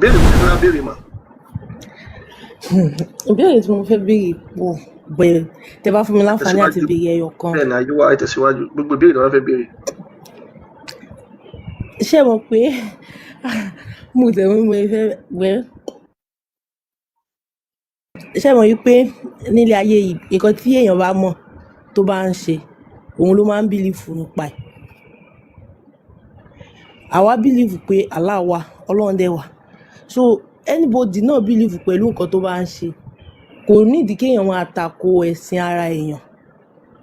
béèrè mo fẹ́ béèrè mà. Ìbéèrè tí mo fẹ́ béèrè pọ̀ bẹ́ẹ̀ tẹ́ bá fún mi láǹfààní àti béèrè ẹyọ kan. Bẹ́ẹ̀ ni ayé wa tẹ̀síwájú gbogbo ìbéèrè tí wọ́n fẹ́ béèrè. Ṣé mo pé mo tẹ̀wé mo fẹ́ wẹ́ ṣé mo rí pé nílé ayé yìí nǹkan tí èèyàn bá mọ̀ tó bá ń ṣe òun ló máa ń bìlífù nípa ẹ̀. Àwa bìlífù pé Allah wà Ọlọ́run dẹ̀ wà so anybody náà bìlífù pẹ̀lú nǹkan tó bá ń ṣe kò nídìí kéèyàn máa tako ẹ̀sìn ara èèyàn.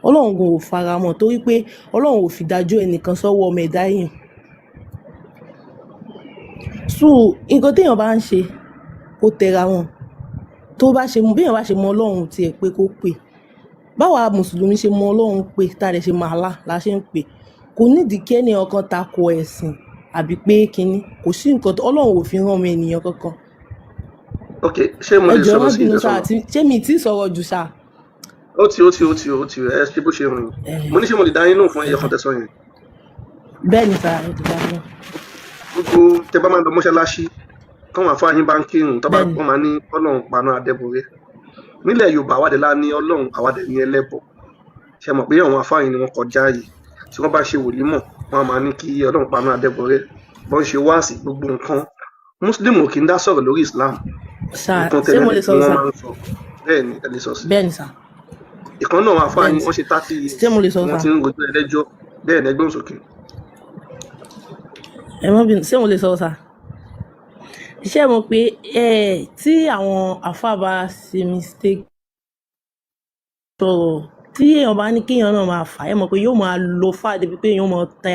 Ọlọ́run kò fara mọ́ torí pé Ọlọ́run ò fi dájọ́ ẹnìkan sọ́wọ́ ọmọ ẹ̀dá èèyàn. So nǹkan téèyàn bá ń ṣe kó tẹra wọn tó bá ṣe béèyàn bá ṣe mọ Ọlọ́run tiẹ̀ pé kó pè báwa mùsùlùmí ṣe mọ Ọlọ́run pé tá a lè ṣe mọ Allah la ṣe ń pè kò nídìí kí ẹnìyàn kan tako ẹ̀sìn àbí pé kínní kò sí nǹkan tó Ọlọ́run ò fi rán ọmọ ènìyàn kankan. ok ṣé mo lè sọ̀rọ̀ sí ìjọsọ ṣé mi tí sọ̀rọ̀ jù ṣá. ó ti ẹ ṣe bó ṣe rìn mo ní ṣé mo lè dá yín nù fún ẹyẹ kan tẹsán yẹn. bẹ́ẹ̀ ni sá ẹ ti dá náà. gbogbo tẹ bá máa lọ mọ́ṣáláṣí táwọn àfáàyín bá ń kírun tó bá wọn máa ní Ọlọ́run paná adébọrẹ nílẹ̀ Yorùbá àwádẹ lá ní Ọlọ́run àwádẹ ní ẹlẹ́bọ ṣe mọ̀ pé àwọn àfáàyín ni wọ́n kọjá yìí tí wọ́n bá ṣe wòlímọ̀ wọ́n máa ní kí Ọlọ́run paná adébọrẹ bọ́n ṣe wáàsí gbogbo nǹkan mùsùlùmí ò kì í dá sọ̀rọ̀ lórí Islam. ṣé mo lè sọ sá. bẹ́ẹ̀ ni ẹ lè sọ sí. bẹ́ẹ̀ ni sá. ìkan náà àfáàyín wọ́n ṣe 30 years ṣé mo lè sọ sá. wọ́n ti ń rojú ẹlẹ́jọ́ bẹ́ẹ̀ ni ẹgbẹ́ òsòkè. ẹ mọ̀ bí ṣé mo lè sọ sá. ṣé mo pé tí àwọn àfáà bá ṣe mistake sọ̀rọ̀ tí èèyàn bá ní kéèyàn náà máa fà ẹ mọ̀ pé yóò máa lo fà débi pé èèyàn máa tẹ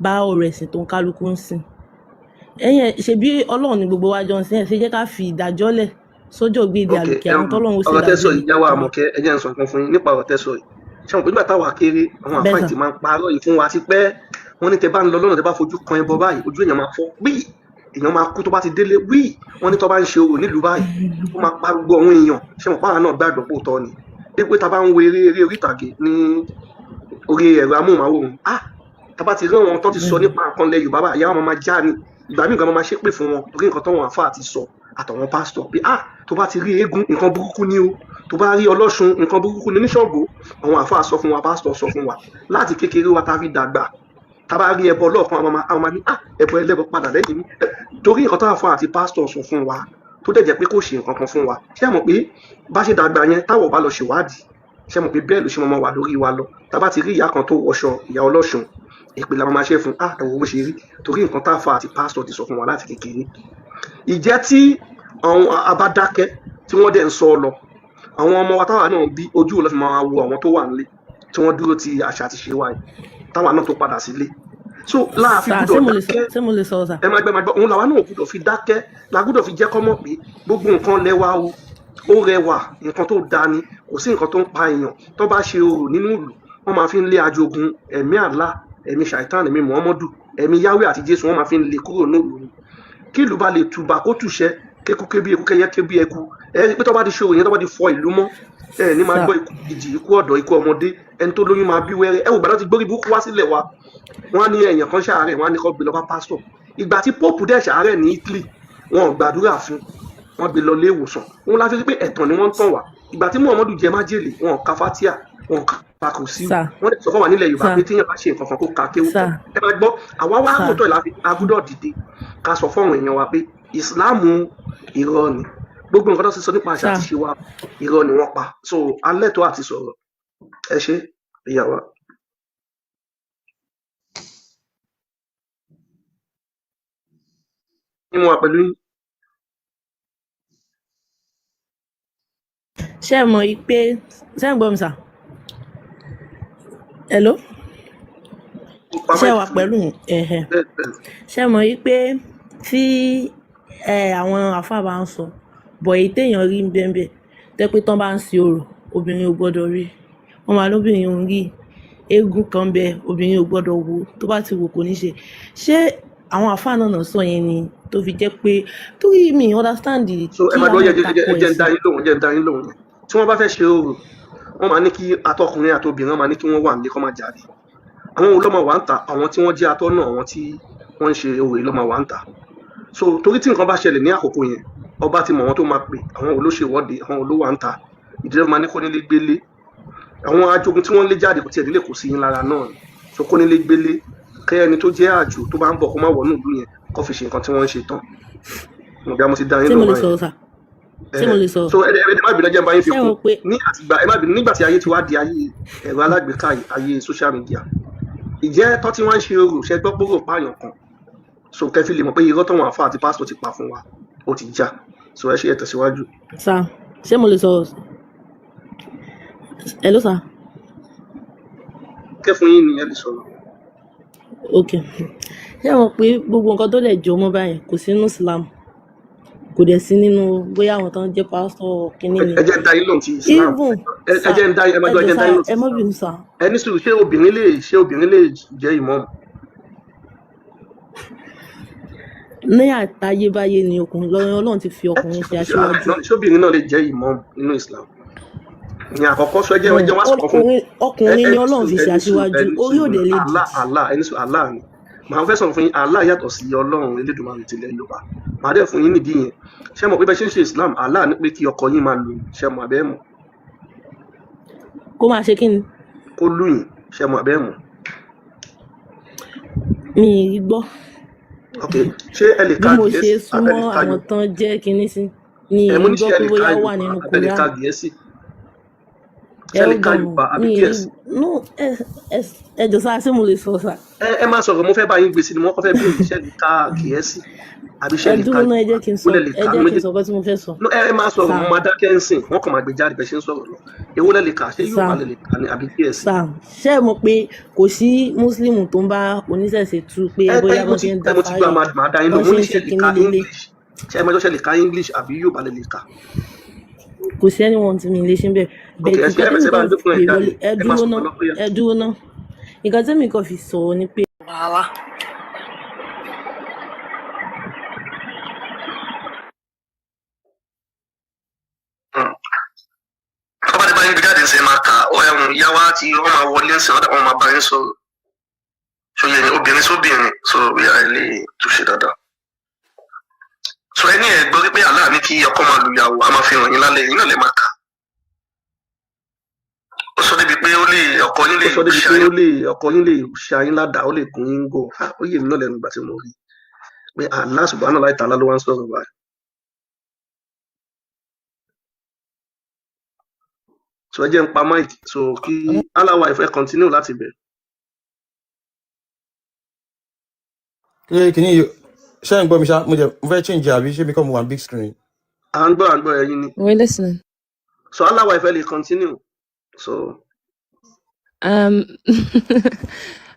bá ọ̀rọ̀ ẹ̀sìn tó ń kálukú ń sìn ẹ̀yìn ṣe bí Ọlọ́run ní gbogbo wa jọ ń sìn ẹ̀ ṣe jẹ́ ká fi ìdájọ́ lẹ̀ sójọ́ gbèdé àlùkè àwọn tọ́lọ́run ó sì dájú. ọ̀rọ̀ tẹ́sọ̀ yìí jáwọ́ àmọ̀kẹ́ ẹ jẹ́ n sọ nǹkan fún yín nípa ọ̀rọ̀ tẹ́sọ̀ yìí ṣé wọn pé nígbà táwa kéré àwọn àfáà ti máa ń parọ́ yìí fún wa ti pẹ́ wọ́n ní tẹ bá ń lọ lọ́nà tẹ bá fojú kan ẹbọ báyìí ojú èèyàn máa fọ́ wíì èèyàn máa kú tó bá ti délé wíì wọ́n ní tó bá ń ṣe orò nílùú báyìí ó máa pa gbogbo àwọn èèyàn ṣé wọn pààrọ̀ náà gbàgbọ́ pò tọ́ ni dípò tá a bá ń wo eré orí ìtàgé ní orí ẹ̀rọ amóhùnmáwòrán tá a bá ti rí àwọn tó ti sọ nípa nǹkan lẹ Yorùbá báyìí àwọn máa já ni ìgbà míì gan máa ṣépè fún wọn torí nǹkan táwọn àfáà ti sọ àtàwọn pásítọ̀ pé tó bá ti rí eégún nǹkan burúkú ni o tó bá rí ọlọ́ṣun nǹkan burúkú ni oníṣàngó àwọn àfáà sọ fún wa pásítọ̀ sọ fún wa láti kékeré wa tá a fi dàgbà tá a bá rí ẹbọ lọ́ọ̀kan àwọn máa ní ẹbọ ẹlẹ́bọ padà lẹ́yìn mi torí nǹkan táwọn àfáà àti pásítọ̀ sọ fún wa tó dẹ̀ jẹ́ pé kò ṣe nǹkan kan fún wa ṣé mọ̀ pé bá ṣe dàgbà yẹn táwọn bá lọ ṣèwádìí ṣé mọ̀ pé bẹ́ẹ̀ ló ṣe mọ́ wà lórí wa lọ tá a bá ti rí ìyá kan tó wọṣọ ìyá ọlọ́ṣun èpè la máa ṣe fún ẹ̀wọ̀n bó ṣe rí torí nǹkan táwọn àfáà àti pásítọ̀ ti sọ fún wa láti kékeré ìjẹ́ tí àwọn abádákẹ́ tí wọ́n dẹ̀ ń sọ lọ àwọn ọmọ wa táwa náà bí ojú ò lọ́ fi máa wo àwọn tó wà nílé tí wọ́n dúró ti àṣà àti ṣe wáyé táwa náà tó padà sílé so láàfin gbọ́dọ̀ dákẹ́ ẹ máa gbọ́ òun làwa náà gbọ́dọ̀ fi dákẹ́ la gbọ́dọ̀ fi jẹ́ kọ́mọ̀ pé gbogbo nǹkan lẹ́wà o ó rẹwà nǹkan tó dáa ni kò sí nǹkan tó ń pa èèyàn tó bá ṣe orò nínú ìlú wọ́n máa fi ń lé ajogun ẹ̀mí àlá ẹ̀mí ṣàìtàn ẹ̀mí Muhammadu ẹ̀mí Yahweh àti Jésù wọ́n máa fi ń lé kúrò nílùú ni kí ìlú bá lè tùbà kó tùṣẹ́ kéku ké bí eku kẹyẹ ké bí eku ẹ pé tó bá di ṣòro yẹn tó bá di fọ ìlú mọ́ ẹ ní máa gbọ́ ikú ìjì ikú ọ̀dọ́ ikú ọmọdé ẹni tó lóyún máa bí wẹ́rẹ́ ẹ wò gbàdá ti gbórí burúkú wá sílẹ̀ wa wọ́n á ní èèyàn kan ṣàárẹ̀ wọ́n á ní kó gbé lọ bá pásítọ̀ ìgbà tí póòpù dẹ̀ ṣàárẹ̀ ní Italy wọn ò gbàdúrà fún wọn gbé lọ ilé ìwòsàn wọn láti rí pé ẹ̀tàn ni wọ́n ń tàn wá ìgbà tí Muhammadu jẹ májèlé wọn ò ka fatia wọn ò ka kò sí wọn dẹ̀ sọ fún wa nílẹ̀ Yorùbá pé tíyẹn bá ṣe nǹkan kan kó ka kéwù tán ẹ máa gbọ́ àwa wá mọ̀tọ́ ìlà agúdọ̀ dìde ká sọ fún àwọn èèyàn wa pé ìsìláàmù irọ́ ni gbogbo nǹkan tó ti sọ nípa àṣà àti ṣe wa irọ́ ni wọ́n pa so alẹ́ tó àti sọ̀rọ̀ ẹ ṣe ìyàwó. ní mo wà pẹ̀lú yín. ṣé ẹ mọ̀ pé ṣé ẹ ń gbọ́ mi sà hello ṣé ẹ wà pẹ̀lú ṣé ẹ mọ̀ pé tí àwọn àfáà bá ń sọ bọ̀ èyí téèyàn rí bẹ́ẹ̀ tẹ́ pé tán bá ń ṣe orò obìnrin ò gbọ́dọ̀ rí wọ́n máa lóbìnrin ò ń rí eégún kan bẹ obìnrin ò gbọ́dọ̀ wò tó bá ti wò kò ní ṣe àwọn àfáà náà sọ yẹn ni tó fi jẹ́ pé torí mi understand kí àwọn àtakò ẹ̀sìn. jẹ́ ń dá yín lóhùn tí wọ́n bá fẹ́ ṣe orò wọ́n máa ní kí atọ́kùnrin àtobìnrin wọ́n máa ní kí wọ́n wà nílé kọ́ máa jáde àwọn olómọ wà ń ta àwọn tí wọ́n jẹ́ atọ́ náà àwọn tí wọ́n ń ṣe orò ìlọ́mọ wà ń ta so torí tí nǹkan bá ṣẹlẹ̀ ní àkókò yẹn ọba ti mọ̀ wọ́n tó máa pè àwọn olóṣèwọ́de àwọn olówó à ń ta ìdílé máa ní kónílé gbélé àwọn ajogun tí wọ́n lé jáde kò tiẹ̀ nílé kò sí yín lára náà ni so kónílé gbélé kẹ́ ẹni tó jẹ́ àjò tó bá ń bọ̀ kó má wọnú ìlú yẹn kó fi ṣe nǹkan tí wọ́n ń ṣe tán mo bí a mo ti dá yín ṣé mo lè lọ́wọ́ sọ̀rọ̀ sà ṣé mo lè sọ̀rọ̀ so ẹ má bínú jẹ́ bá yín fi ṣé kún mo pé ní àtìgbà ẹ má bínú nígbà tí ayé ti wá di ayé ẹ̀rọ alágbèéká ayé social media ìjẹ́ tó tí wọ́n ń ṣe orò ṣe gbọ́ pé orò pààyàn kan so kẹfì lè mọ̀ pé irọ́ tọ̀wọ̀n àfa àti pásítọ̀ ti pa fún wa ó ti já so ẹ ṣe ẹ tẹ̀síwájú. sà ṣé mo lè sọ̀rọ̀ hello sà. kẹfún yín nìyẹn lè sọ̀rọ̀. ok ṣé mo pé gbogbo nǹkan tó lè jọ mọ́ báyìí kò sí nínú Islam kò dẹ̀ sí nínú bóyá àwọn tó ń jẹ́ pásítọ̀ kínní ni ẹ jẹ́ ń dá yín lóhùn tí Islam even ẹ sà jẹ́ ń dá yín ẹ má jọ ẹ jẹ́ ń dá yín lóhùn tí ẹ má Islam bínú sà ẹ ní sùúrù ṣé obìnrin lè jẹ́ ìmáàmù. ní àtayébáyé ni ọkùnrin lọ́yọ́ Ọlọ́run ti fi ọkùnrin ṣe aṣíwájú ṣé obìnrin náà lè jẹ́ ìmáàmù nínú Islam ní àkọ́kọ́ sọ ẹjẹ́ wọ́n sọ̀kọ́ fún ọkùnrin ni Ọlọ́run fi ṣe aṣíwájú orí òde lè dì Allah ẹni sọ Allah ni màá fẹ́ sọ̀rọ̀ fún yín Allah yàtọ̀ sí Ọlọ́run Elédùmarè tilẹ̀ Yorùbá màá dẹ̀ fún yín nídìí yẹn ṣé mọ̀ pé bẹ́ẹ̀ ṣe ń ṣe Islam Allah ní pé kí ọkọ yín máa lù yín ṣé mọ̀ abẹ́ mọ̀ kó máa ṣe kí ni kó lù yín ṣé mọ̀ abẹ́ mọ̀. mi ì gbọ́ ok ṣé ẹ lè bí ka mo ṣe Gẹ̀ẹ́sì súnmọ́ abẹ́lẹ̀ ká àwọn Yorùbá tán jẹ́ kinní sí mi ì ẹ mo ní gbọ́ ṣé ẹ pé lè bóyá ka ó wà Yorùbá nínú abẹ́lẹ̀ ká Kùránì Gẹ̀ẹ́sì ẹ ṣé ẹ ó lè ka gbọ́ Yorùbá àbí mi ì Gẹ̀ẹ́sì. no ẹ jọ sáà ṣé mo lè sọ sà ẹ má sọ̀rọ̀ mo fẹ́ bá yín gbèsè ni wọ́n kọ́ fẹ́ bí ṣé ẹ lè ka Gẹ̀ẹ́sì àbí ṣé ẹ ẹ lè ka dúró náà ẹ Yorùbá jẹ́ kí n ó sọ lè lè ẹ ka jẹ́ kí n méjèèjì. sọ nǹkan tí mo fẹ́ sọ No, ẹ máa sọ̀rọ̀ sà mo máa dákẹ́ ń sìn wọ́n kàn máa gbé jáde bẹ́ẹ̀ ṣe ń sọ̀rọ̀ lọ èwo lẹ lè kà ṣé sà Yorùbá lẹ lè kà ní àbí Gẹ̀ẹ́sì. sà ṣé ẹ mọ̀ pé kò sí mùsùlùmí tó ń bá oníṣẹ̀ṣe tú pé ẹ bóyá mo bọ́n ti ṣe ń dá mo ti gbọ́ fáyà máa dá yín lò bọ́n mo ṣe ní ń ṣé ṣe ẹ lè ka kinní lélẹ̀ English ṣé ẹ máa jọ ṣe lè ka English àbí Yorùbá lẹ lè kà. kò sí anyone tí mi lè ṣe bẹ́ẹ̀ ok bẹ́ẹ̀ ẹ nǹkan ṣe tẹ́mi bá kan ń gbé fún ẹ pè jáde wọlé ẹ má sọ̀rọ̀ lọ́pẹ́ ẹ dúró ná nǹkan tẹ́mi kan fi sọ̀rọ̀ ni pé wàhálà tọ́ba ní bá yín gbé jáde ṣe máa kà ó ìyá wa tí wọ́n máa wọlé ṣe wọ́n máa bá yín sọ̀rọ̀ ṣòye ni obìnrin sóbìnrin so ìyá ẹ lè túṣe dáadáa. so ẹni ẹ gbọ́ pé Allah ní kí ọkọ máa lu ìyàwó a máa fi hàn yín lálẹ́ yín náà lè máa kà. ó sọ débi pé ọkọ yín lè ṣe ayín ládàá ó lè gún yín gò ó yè mí náà lẹ́nu ìgbà tí mo rí pé Allah subhanahu wa ta'ala ló wá ń sọ̀rọ̀ báyìí. so ẹ jẹ́ ń pa máìkì so kí aláwa ìfẹ́ continue láti bẹ̀. kìíní yìí ṣé ń gbọ́ mi ṣá mo fẹ́ change àbí ṣé mi kọ́ mo wà big screen. à ń gbọ́ ẹ̀yin ni. We're listening. so aláwa ìfẹ́ lè continue so.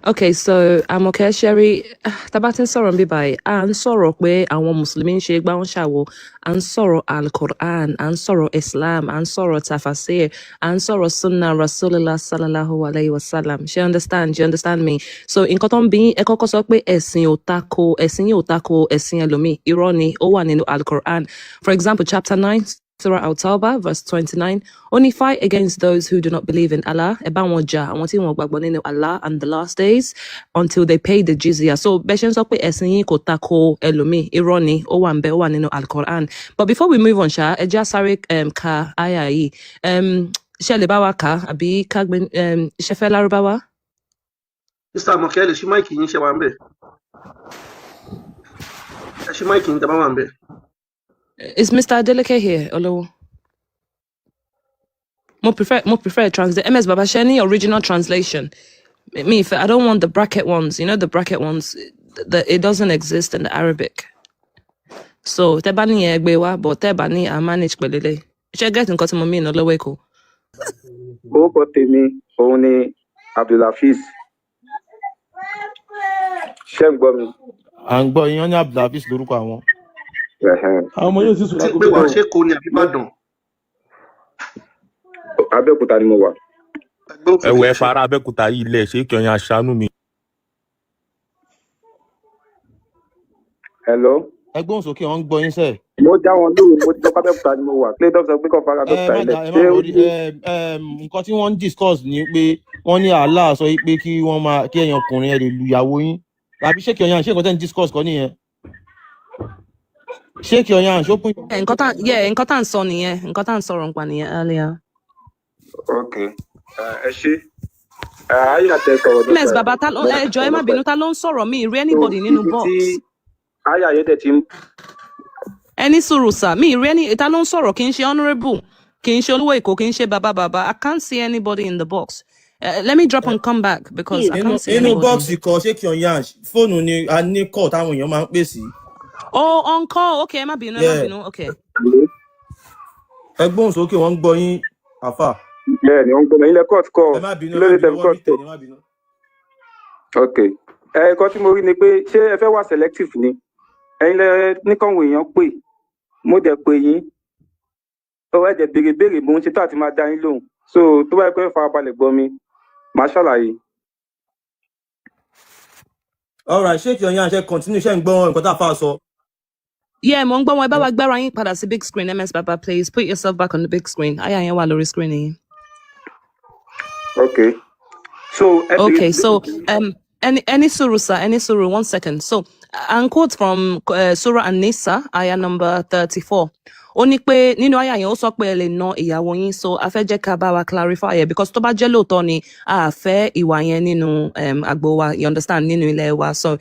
Okay, so Amoke Sherry, tabatin sọ̀rọ̀ nbí báyìí, à ń sọ̀rọ̀ pé àwọn Mùsùlùmí ń ṣe gbá wọn ṣàwo, à ń sọ̀rọ̀ Al-Qur'an, à ń sọ̀rọ̀ Islam, à ń sọ̀rọ̀ tafasir, à ń sọ̀rọ̀ Sunnah Rasulullah sallallahu alayhi wa sallam. She understand? Do you understand me? So nǹkan tó ń bí ẹ kọ́kọ́ sọ pé ẹ̀sìn yóò tako ẹ̀sìn ẹlòmíì, irọ́ ni ó wà nínú Al-Qur'an. For example, chapter 9. Surah Al-Tawbah, verse 29. Only fight against those who do not believe in Allah. Ẹ bá wọn jà, àwọn tí wọn gbàgbọ́ nínú Allah and the last days until they pay the jizya. So bẹ́ẹ̀ ṣe ń sọ pé ẹ̀sìn yín kò tako ẹlòmíì, irọ́ ni, ó wà ńbẹ̀, ó wà nínú Al-Qur'an. But before we move on, ṣá, ẹ jẹ́ á sáré ka àyà yìí. Ṣé lè bá wa kà àbí ká gbé ṣe fẹ́ Lárúbáwá? Mr. Amoke lè ṣí máìkì yín ṣe wà ń bẹ̀. Ẹ ṣí máìkì yín tẹ́ bá wà ń bẹ̀. Is Mr. Adeleke here, Olowo? More prefer translate. MS Baba Sheni original translation. Me, I don't want the bracket ones. You know the bracket ones. It doesn't exist in the Arabic. So tebani egbewa, but tebani I manage pelele. She get in cotton me in Olowo ko. Orúkọ tèmi òun ni Abdulhafiz. Ṣé ń gbọ́ mi? à ń gbọ́ iyán ní Abdulhafiz lórúkọ àwọn. àwọn ọmọ yóò sì sùn tí lágbo pé wàá mẹ́ta ṣe kó ní àbíbàdàn. Abẹ́òkúta ni mo wà. ẹgbẹ́ òkè ẹwẹ kìí ṣe. fara Abẹ́òkúta yìí lẹ ṣe kí ọyàn aṣáánú mi. Hello. ẹgbọ́n sókè wọ́n ń gbọ́ yín sẹ́ẹ̀. Mo já wọn lóhùn, mo ti sọ Abẹ́òkúta ni mo wà. Play dog sọ pé kọ́ fara Abẹ́òkúta ilẹ̀. ẹ má wọrí nǹkan tí wọ́n ń discuss ni pé wọ́n ní Allah sọ pé kí ẹ̀yin ọkùnrin ẹ lè lu ìyàwó yín àbí ṣé kí ọyàn ṣé nǹkan tẹ́ ń discuss kọ́ nìyẹn. Shake your hands, open your Yeah, nǹkan tá ń sọ nìyẹn. Nǹkan tá ń sọ̀rọ̀ nípa nìyẹn earlier. Okay. Ẹ ṣé. Ayé àtẹ̀sọ̀rọ̀ MS bàbá ta ló ẹjọ́ ẹ má bínú ta ló ń sọ̀rọ̀ mi rí anybody nínú box. Ayé àyẹ̀dẹ̀ ti ń. Ẹni sùúrù sà mi rí ẹni ta ló ń sọ̀rọ̀ kì í ṣe honourable kì í ṣe olówó èkó kì í ṣe bàbá. I can't see anybody in the box. Let me drop and come back because I can't see anybody. Inú box kọ shake your hands. Fóònù ni a ní call táwọn èèyàn máa ń pè sí. Oh, on call. Okay, ẹ má bínú. Okay. Ẹ gbóhùn sókè wọ́n ń gbọ́ yín àfà. Bẹ́ẹ̀ni, wọ́n ń gbọ́ ilẹ̀ court call. Ẹ má bínú, ẹ má bínú. Okay. Ẹ̀kọ́ tí mo rí ni pé ṣé ẹ fẹ́ wà selective ni? Ẹ̀yin lẹ níkànwé èèyàn pè. Mo dẹ̀ pè yín. Ọwọ́ ẹ̀jẹ̀ béèrè mo ń ṣe tó àti máa dá yín lóhùn. So tó bá yẹ pé farabalẹ̀ gbọ́ mi, màá ṣàlàyé. All right, shake your hands, continue, ṣe ń gbọ́ nǹkan tá a fà sọ. Yeah, mo ń gbọ́ wọn ẹ bá wa gbára yín padà sí big screen MS Baba please put yourself back on the big screen. Ayé àyẹn wà lórí screen yìí. Okay. So any suru sir, any suru 1 second. So and quote from Surah An-Nisa, ayah number 34. Ó ní pé nínú àyà yẹn ó sọ pé ẹ lè na ìyàwó yín so a fẹ́ jẹ́ ká bá wa clarify ẹ̀ because tó bá jẹ́ lóòótọ́ ni a fẹ́ ìwà yẹn nínú àgbo wa you understand nínú ilé wa so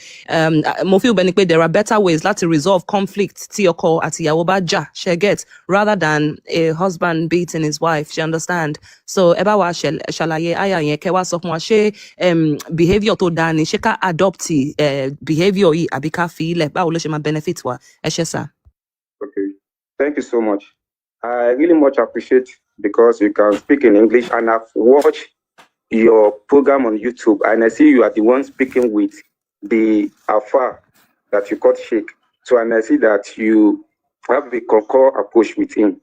mo feel bẹ́ẹ̀ ni pé there are better ways láti resolve conflict tí ọkọ àti ìyàwó bá jà ṣe get rather than a husband beating his wife she understand so ẹ bá wa ṣàlàyé àyà yẹn kẹ́ wá sọ fún wa ṣé behaviour tó dáa ni ṣé ká adopt behaviour yìí àbí ká fi ilẹ̀ báwo ló ṣe máa benefit wa ẹ ṣé sà. Okay. Thank you so much. I really much appreciate because you can speak in English and I've watched your program on YouTube and I see you are the one speaking with the Alpha that you called Sheikh. So and I see that you have a concurrent approach with him.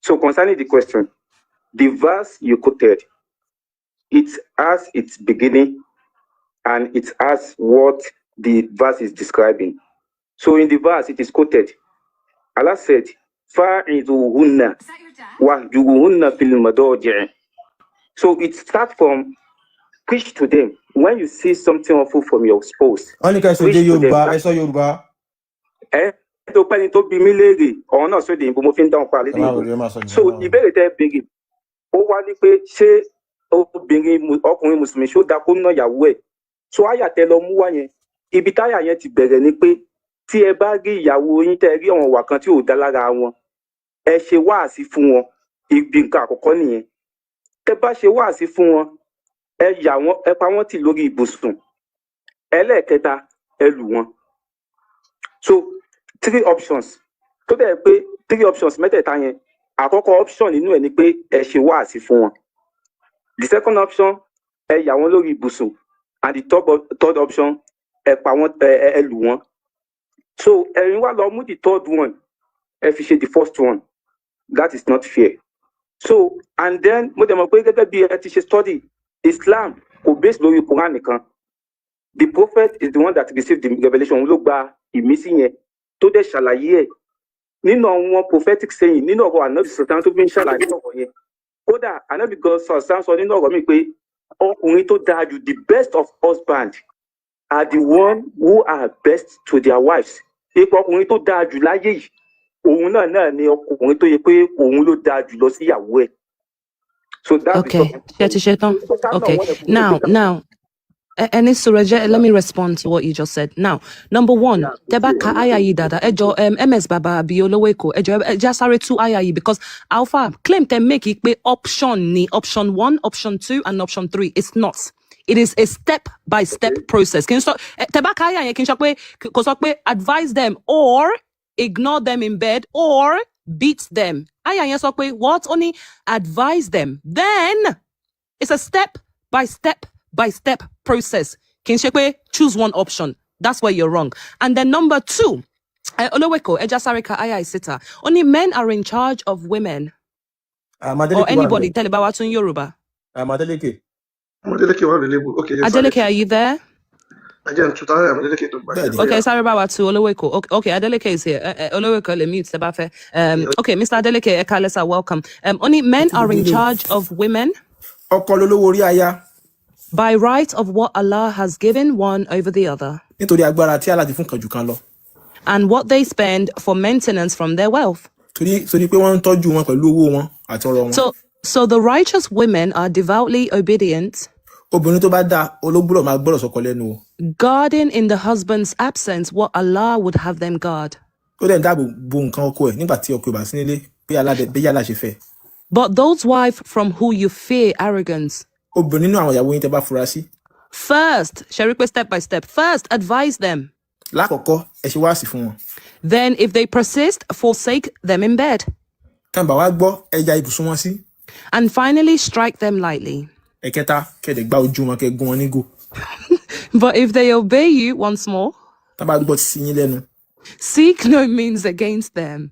So concerning the question, the verse you quoted, it has its beginning and it has what the verse is describing. So in the verse it is quoted, Allah said, فَعِذُوهُنَّ وَهْجُرُوهُنَّ فِي الْمَضَاجِعِ. So it starts from preach to them. When you see something awful from your spouse, preach to them. So ìbéèrè tẹ́ béèrè ó wá ní pé ṣé obìnrin ọkùnrin mùsùlùmí ṣó dáa kó ná ìyàwó ẹ̀ so àyà tẹ́ lọ mú wá yẹn ibi táyà yẹn ti bẹ̀rẹ̀ ni pé tí ẹ bá rí ìyàwó yín tẹ́ rí àwọn ìwà kan tí ò dá lára wọn ẹ ṣe wáàsí fún wọn ibi nǹkan àkọ́kọ́ nìyẹn tẹ́ bá ṣe wáàsí fún wọn ẹ pa wọ́n tì lórí ibùsùn ẹlẹ́ẹ̀kẹta ẹ lù wọ́n so 3 options tó dẹ̀ pé 3 options mẹ́tẹ̀ẹ̀ta yẹn àkọ́kọ́ option nínú ẹ̀ ni pé ẹ ṣe wáàsí fún wọn the second option ẹ yà wọ́n lórí ibùsùn and the third option ẹ pa wọ́n ẹ lù wọ́n so ẹ̀yin wá lọ mú the third one ẹ fi ṣe the first one that is not fair so and then mo dẹ̀ mọ̀ pé gẹ́gẹ́ bí ẹ ti ṣe study Islam kò base lórí Quran nìkan the prophet is the one that received the revelation ló gba ìmísí yẹn tó dẹ̀ ṣàlàyé ẹ̀ nínú àwọn prophetic saying nínú ọ̀rọ̀ ànábì sọ̀tàn tó fi ń ṣàlàyé ọ̀rọ̀ yẹn kódà ànábì gan sọ̀tàn sọ nínú ọ̀rọ̀ mi pé ọkùnrin tó dáa jù the best of husband are the one who are best to their wives ipò ọkùnrin tó dáa jù láyé yìí òun náà ni ọkùnrin tó yẹ pé òun ló dáa jù lọ sí ìyàwó ẹ̀. So that's okay. Okay. Now. Any Suraja, let me respond to what you just said. Now, number one, Tebaka ayayi dada, ejo MS Baba bioloweko, ejo jasare 2 ayayi because Alpha claim to make it be option 1, option 2, and option 3. It's not. It is a step-by-step process. Can you stop? Tebaka ayayi can you advise them or ignore them in bed or beat them. Ayayi sokwe what only advise them. Then it's a step-by-step process. Can you choose one option? That's where you're wrong. And then number 2, Oloweko, Ejasarika Aya Isita. Only men are in charge of women. Or anybody. Tell about what's in Yoruba. Adeleke available. Okay. Adeleke, are you there? Adeleke. Okay, sorry about to Oloweko. Okay, Adeleke is here. Oloweko, le mute Sebafe. Okay, Mr. Adeleke, Ekalesa, welcome. Only men are in charge of women. By right of what Allah has given one over the other. and what they spend for maintenance from their wealth. torí pé wọ́n ń tọ́jú wọn pẹ̀lú owó wọn àti ọrọ̀ wọn. So the righteous women are devoutly obedient, obìnrin tó bá dáa ológbòrò máa gbọ́dọ̀ sọ́kọ lẹ́nu o. guarding in the husband's absence what Allah would have them guard. ó dẹ̀ ń dáàbò bo nǹkan ọkọ ẹ̀ nígbà tí ọkọ ẹ̀ bá sí nílé bí yàrá ṣe fẹ́. But those wives from who you fear arrogance. obìnrin nínú àwọn ìyàwó yín tẹ́ bá fura sí. First, Sharipe, step by step. First, advise them. lákọ̀ọ́kọ́ ẹ ṣe wáàsí fún wọn. Then, if they persist, forsake them in bed. tán bá wá gbọ́ ẹ ya ibùsùn wọn sí. And finally, strike them lightly. ẹ̀kẹta kẹ̀dẹ̀ gbá ojú wọn kẹ́ gún wọn nígò. But if they obey you once more, tán bá gbọ́ sí yín lẹ́nu. seek no means against them.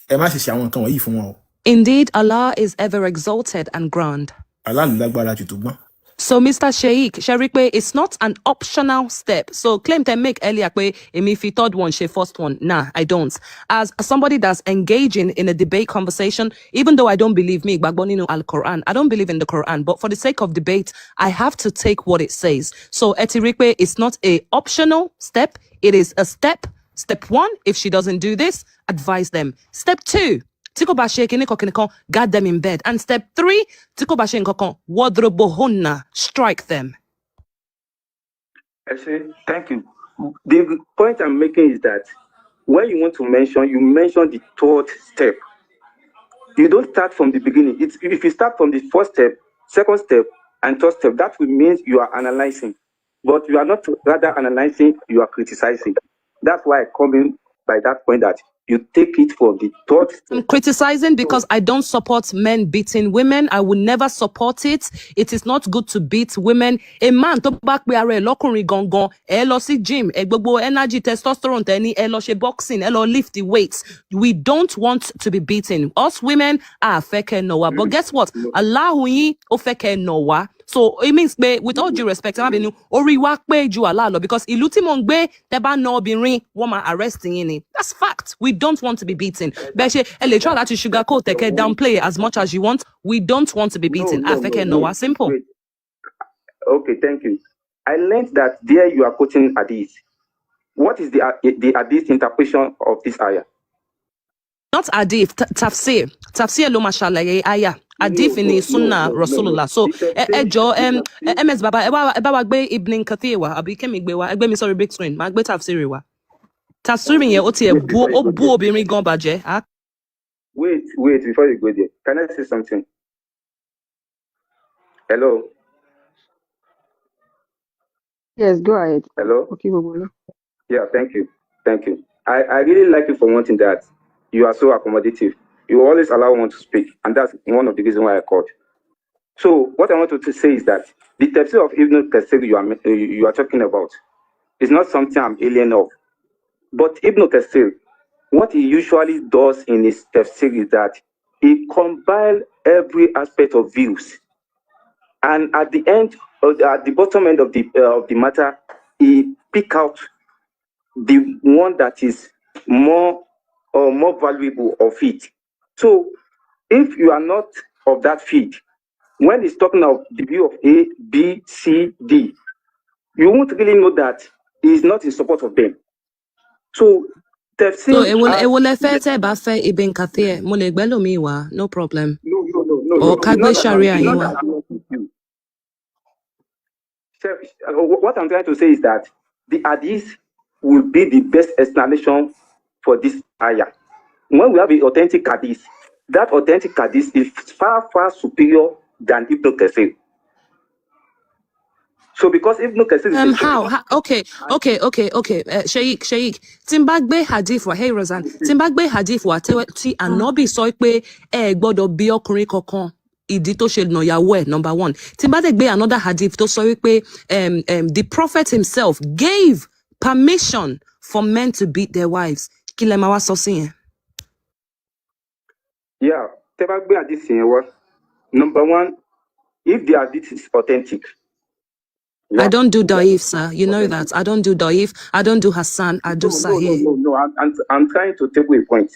ẹ má ṣe ṣe àwọn nǹkan wọ̀nyí fún wọn o. Indeed, Allah is ever exalted and grand. Allah ló lágbára jù tó gbọ́n. So, Mr. Sheikh, Sharikwe, it's not an optional step. So, claim to make earlier, if you third one, she first one. Nah, I don't. As somebody that's engaging in a debate conversation, even though I don't believe me, Al-Quran, I don't believe in the Quran, but for the sake of debate, I have to take what it says. So, Etirikwe, it's not a optional step. It is a step. Step 1, if she doesn't do this, advise them. Step 2, guard them in bed. And step 3, strike them. I say, thank you. The point I'm making is that when you want to mention, you mention the third step. You don't start from the beginning. If you start from the first step, second step, and third step, that will mean you are analyzing. But you are not rather analyzing, you are criticizing. That's why I come in by that point that you take it for the thought. I'm criticizing because I don't support men beating women. I will never support it. It is not good to beat women. A man to back be are lokunrin gangan, lo si gym, gbogbo energy, testosterone, teni, lo she boxing, lo lift the weights. We don't want to be beaten. Us women are feke nowa. But guess what? Allah hui o feke nowa. So it means, with all due respect, because ilu ti mo ngbe te ba na obinrin won ma arresting in it. That's fact. We don't want to be beaten. But try that you sugarcoat take downplay as much as you want. We don't want to be beaten. No, simple. Wait. Okay, thank you. I learned that there you are quoting hadith. What is the hadith interpretation of this ayah? Not hadith, tafsir. Tafsir lo mashallah ayah. Hadith in Sunnah Rasulullah. So, MS Baba, eba gbe Ibn Kathir wa, abi kemi gbe wa, egbe mi sorry big screen, ma gbe tafsir wa. Tafsir yen o ti e bu obìnrin gan bàjẹ́. Wait, before you go there, can I say something? Hello? Yes, go ahead. Hello? Okay, Bobolo. Yeah, thank you. I really like you for wanting that. You are so accommodative. You always allow one to speak, and that's one of the reasons why I called. So what I want to say is that the tafsir of Ibn Kathir you are talking about is not something I'm alien of. But Ibn Kathir, what he usually does in his tafsir is that he combines every aspect of views, and at the bottom end of the matter, he pick out the one that is more valuable of it. So, if you are not of that feed, when he's talking of the view of A, B, C, D, you won't really know that he is not in support of them. So, so it will affect Ibn Kathir. No problem. No. Or Kagbe Sharia. What I'm trying to say is that the hadith will be the best explanation for this ayah. When we have an authentic hadith, that authentic hadith is far superior than Ibn Kathir. So because Ibn Kathir is how? Okay. Sheikh. Timbagbe hadith wa hey Razan. Timbagbe hadith wa ti Ànábì sọ pé ẹ gbọ́dọ̀ bí ọkùnrin kankan ìdí tó ṣe nà ìyàwó ẹ̀, number 1. Timbagbe another hadith tó sọ wípé the prophet himself gave permission for men to beat their wives. Kí lẹ máa wá sọ sí yẹn? Yeah, Timbagbe hadith yẹn wá. Number 1, if the hadith is authentic. Yeah. I don't do Daif, sir. You know that. I don't do Daif. I don't do Hassan. I do Sahih. No. I'm trying to table a point.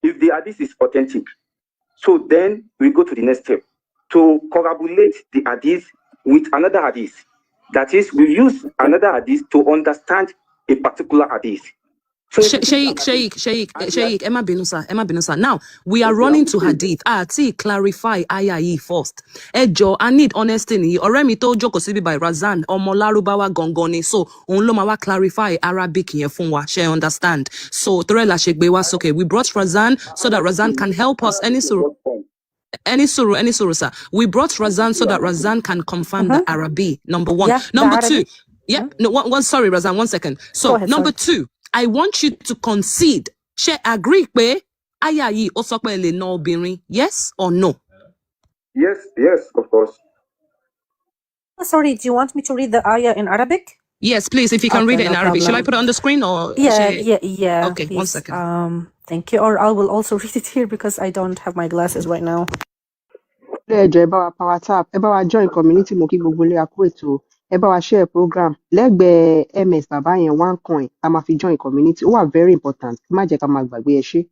If the hadith is authentic, so then we go to the next step to corroborate the hadith with another hadith. That is, we use another hadith to understand a particular hadith. Sheikh, Emma Binusa. Now, we are running to hadith. Clarify ayah first. Ejo, I need honesty ni. Ọ̀rẹ́ mi tó jókòó síbí by Razan, ọmọ Lárúbáwá gangan ni. So, òun ló máa wá clarify Arabic yẹn fún wa. She understand. So, torí la ṣe gbé wá sókè. We brought Razan so that Razan can help us. Any suru, sir. We brought Razan so that Razan can confirm the Arabic. Number one. Yeah, Number two. Yeah, no, sorry, Razan, 1 second. So, ahead, number two, I want you to concede. She agree pe aya yi ó sọ pé lè ná obìnrin. Yes or no? Yes, of course. Sorry, do you want me to read the ayah in Arabic? Yes, please, if you can read it in no Arabic. problem. Shall I put it on the screen or? Yeah. Okay, please. 1 second. Thank you. Or I will also read it here because I don't have my glasses right now. Ẹ jọ̀ọ́ ẹ bá wa pa WhatsApp, ẹ bá wa join community mo kí gbogbo ilé akú ètò, ẹ bá wa share program. Lẹ́gbẹ̀ẹ́ MS bàbá yẹn OneCoin, a máa fi join community. Ó wà very important. Má jẹ́ ká máa gbàgbé ẹ ṣé.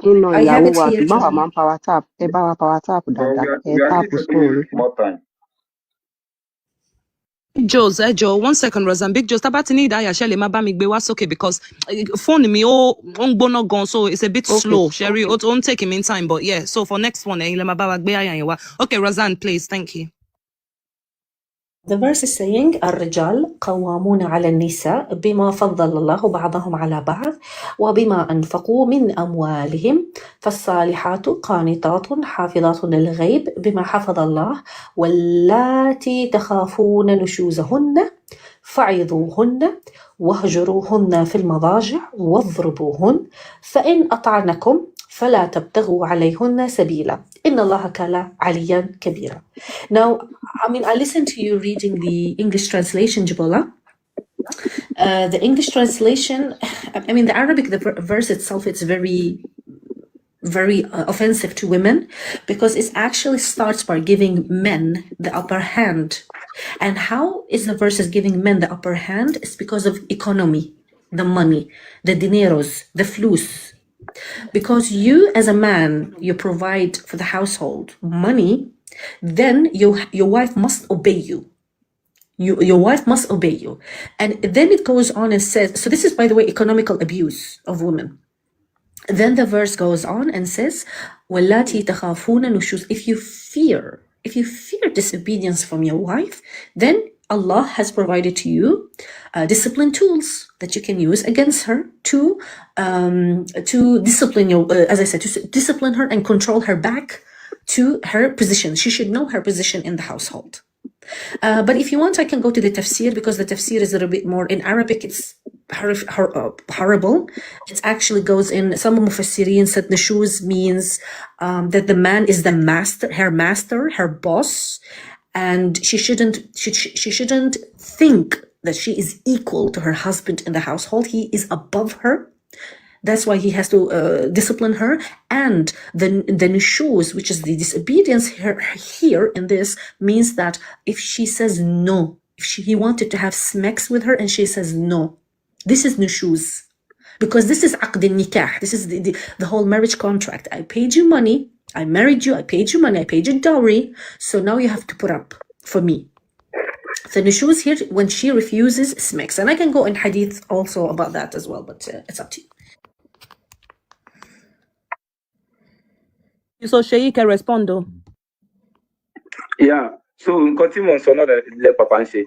Kí n na I have ìyàwó it wa here, ṣùgbọ́n àwa John. máa ń pa WhatsApp. Ẹ bá wa pa WhatsApp dáadáa. Ẹ táàpù screen. More time. Joe, 1 second, Razan. Big Joe, tabati need aya Shelly ma ba mi gbé wá sókè because phone mi ó ń gbóná gan, so it's a bit slow. Sherry, it won't take him in time, but yeah. So for next one, le ma ba wa gbé aya yẹn wá. Okay, Razan, please, thank you. The verse is saying الرجال قوامون على النساء بما فضل الله بعضهم على بعض وبما أنفقوا من أموالهم فالصالحات قانتات حافظات للغيب بما حفظ الله واللاتي تخافون نشوزهن فعظوهن واهجروهن في المضاجع واضربوهن فإن أطعنكم فلا تبتغوا عليهن سبيلا إن الله كان عليا كبيرا. Now, I listened to you reading the English translation, Jibola. The English translation, the Arabic, the verse itself, it's very offensive to women because it actually starts by giving men the upper hand. And how is the verse giving men the upper hand? It's because of economy, the money, the dineros, the flus. Because you as a man, you provide for the household money, then your wife must obey you. Your wife must obey you. And then it goes on and says, so this is, by the way, economical abuse of women. Then the verse goes on and says, وَاللَّاتِي تَخَافُونَ نُشُوزَ. If you fear disobedience from your wife, then Allah has provided to you discipline tools that you can use against her to discipline as I said, to discipline her and control her back to her position. She should know her position in the household. But if you want, I can go to the tafsir because the tafsir is a little bit more in Arabic. It's horrible. It actually goes in. Some mufassirin said nushuz means that the man is the master, her boss, and she shouldn't think that she is equal to her husband in the household. He is above her. That's why he has to discipline her. And the nushuz, which is the disobedience here in this, means that if she says no, he wanted to have sex with her and she says no, this is nushuz. Because this is aqd al-nikah. This is the whole marriage contract. I paid you money. I married you. I paid you money. I paid you dowry. So now you have to put up for me. The nushuz here, when she refuses, smacks. And I can go in hadith also about that as well, but it's up to you. So Sheikh respondo. Yeah. So continue on another let Papa say.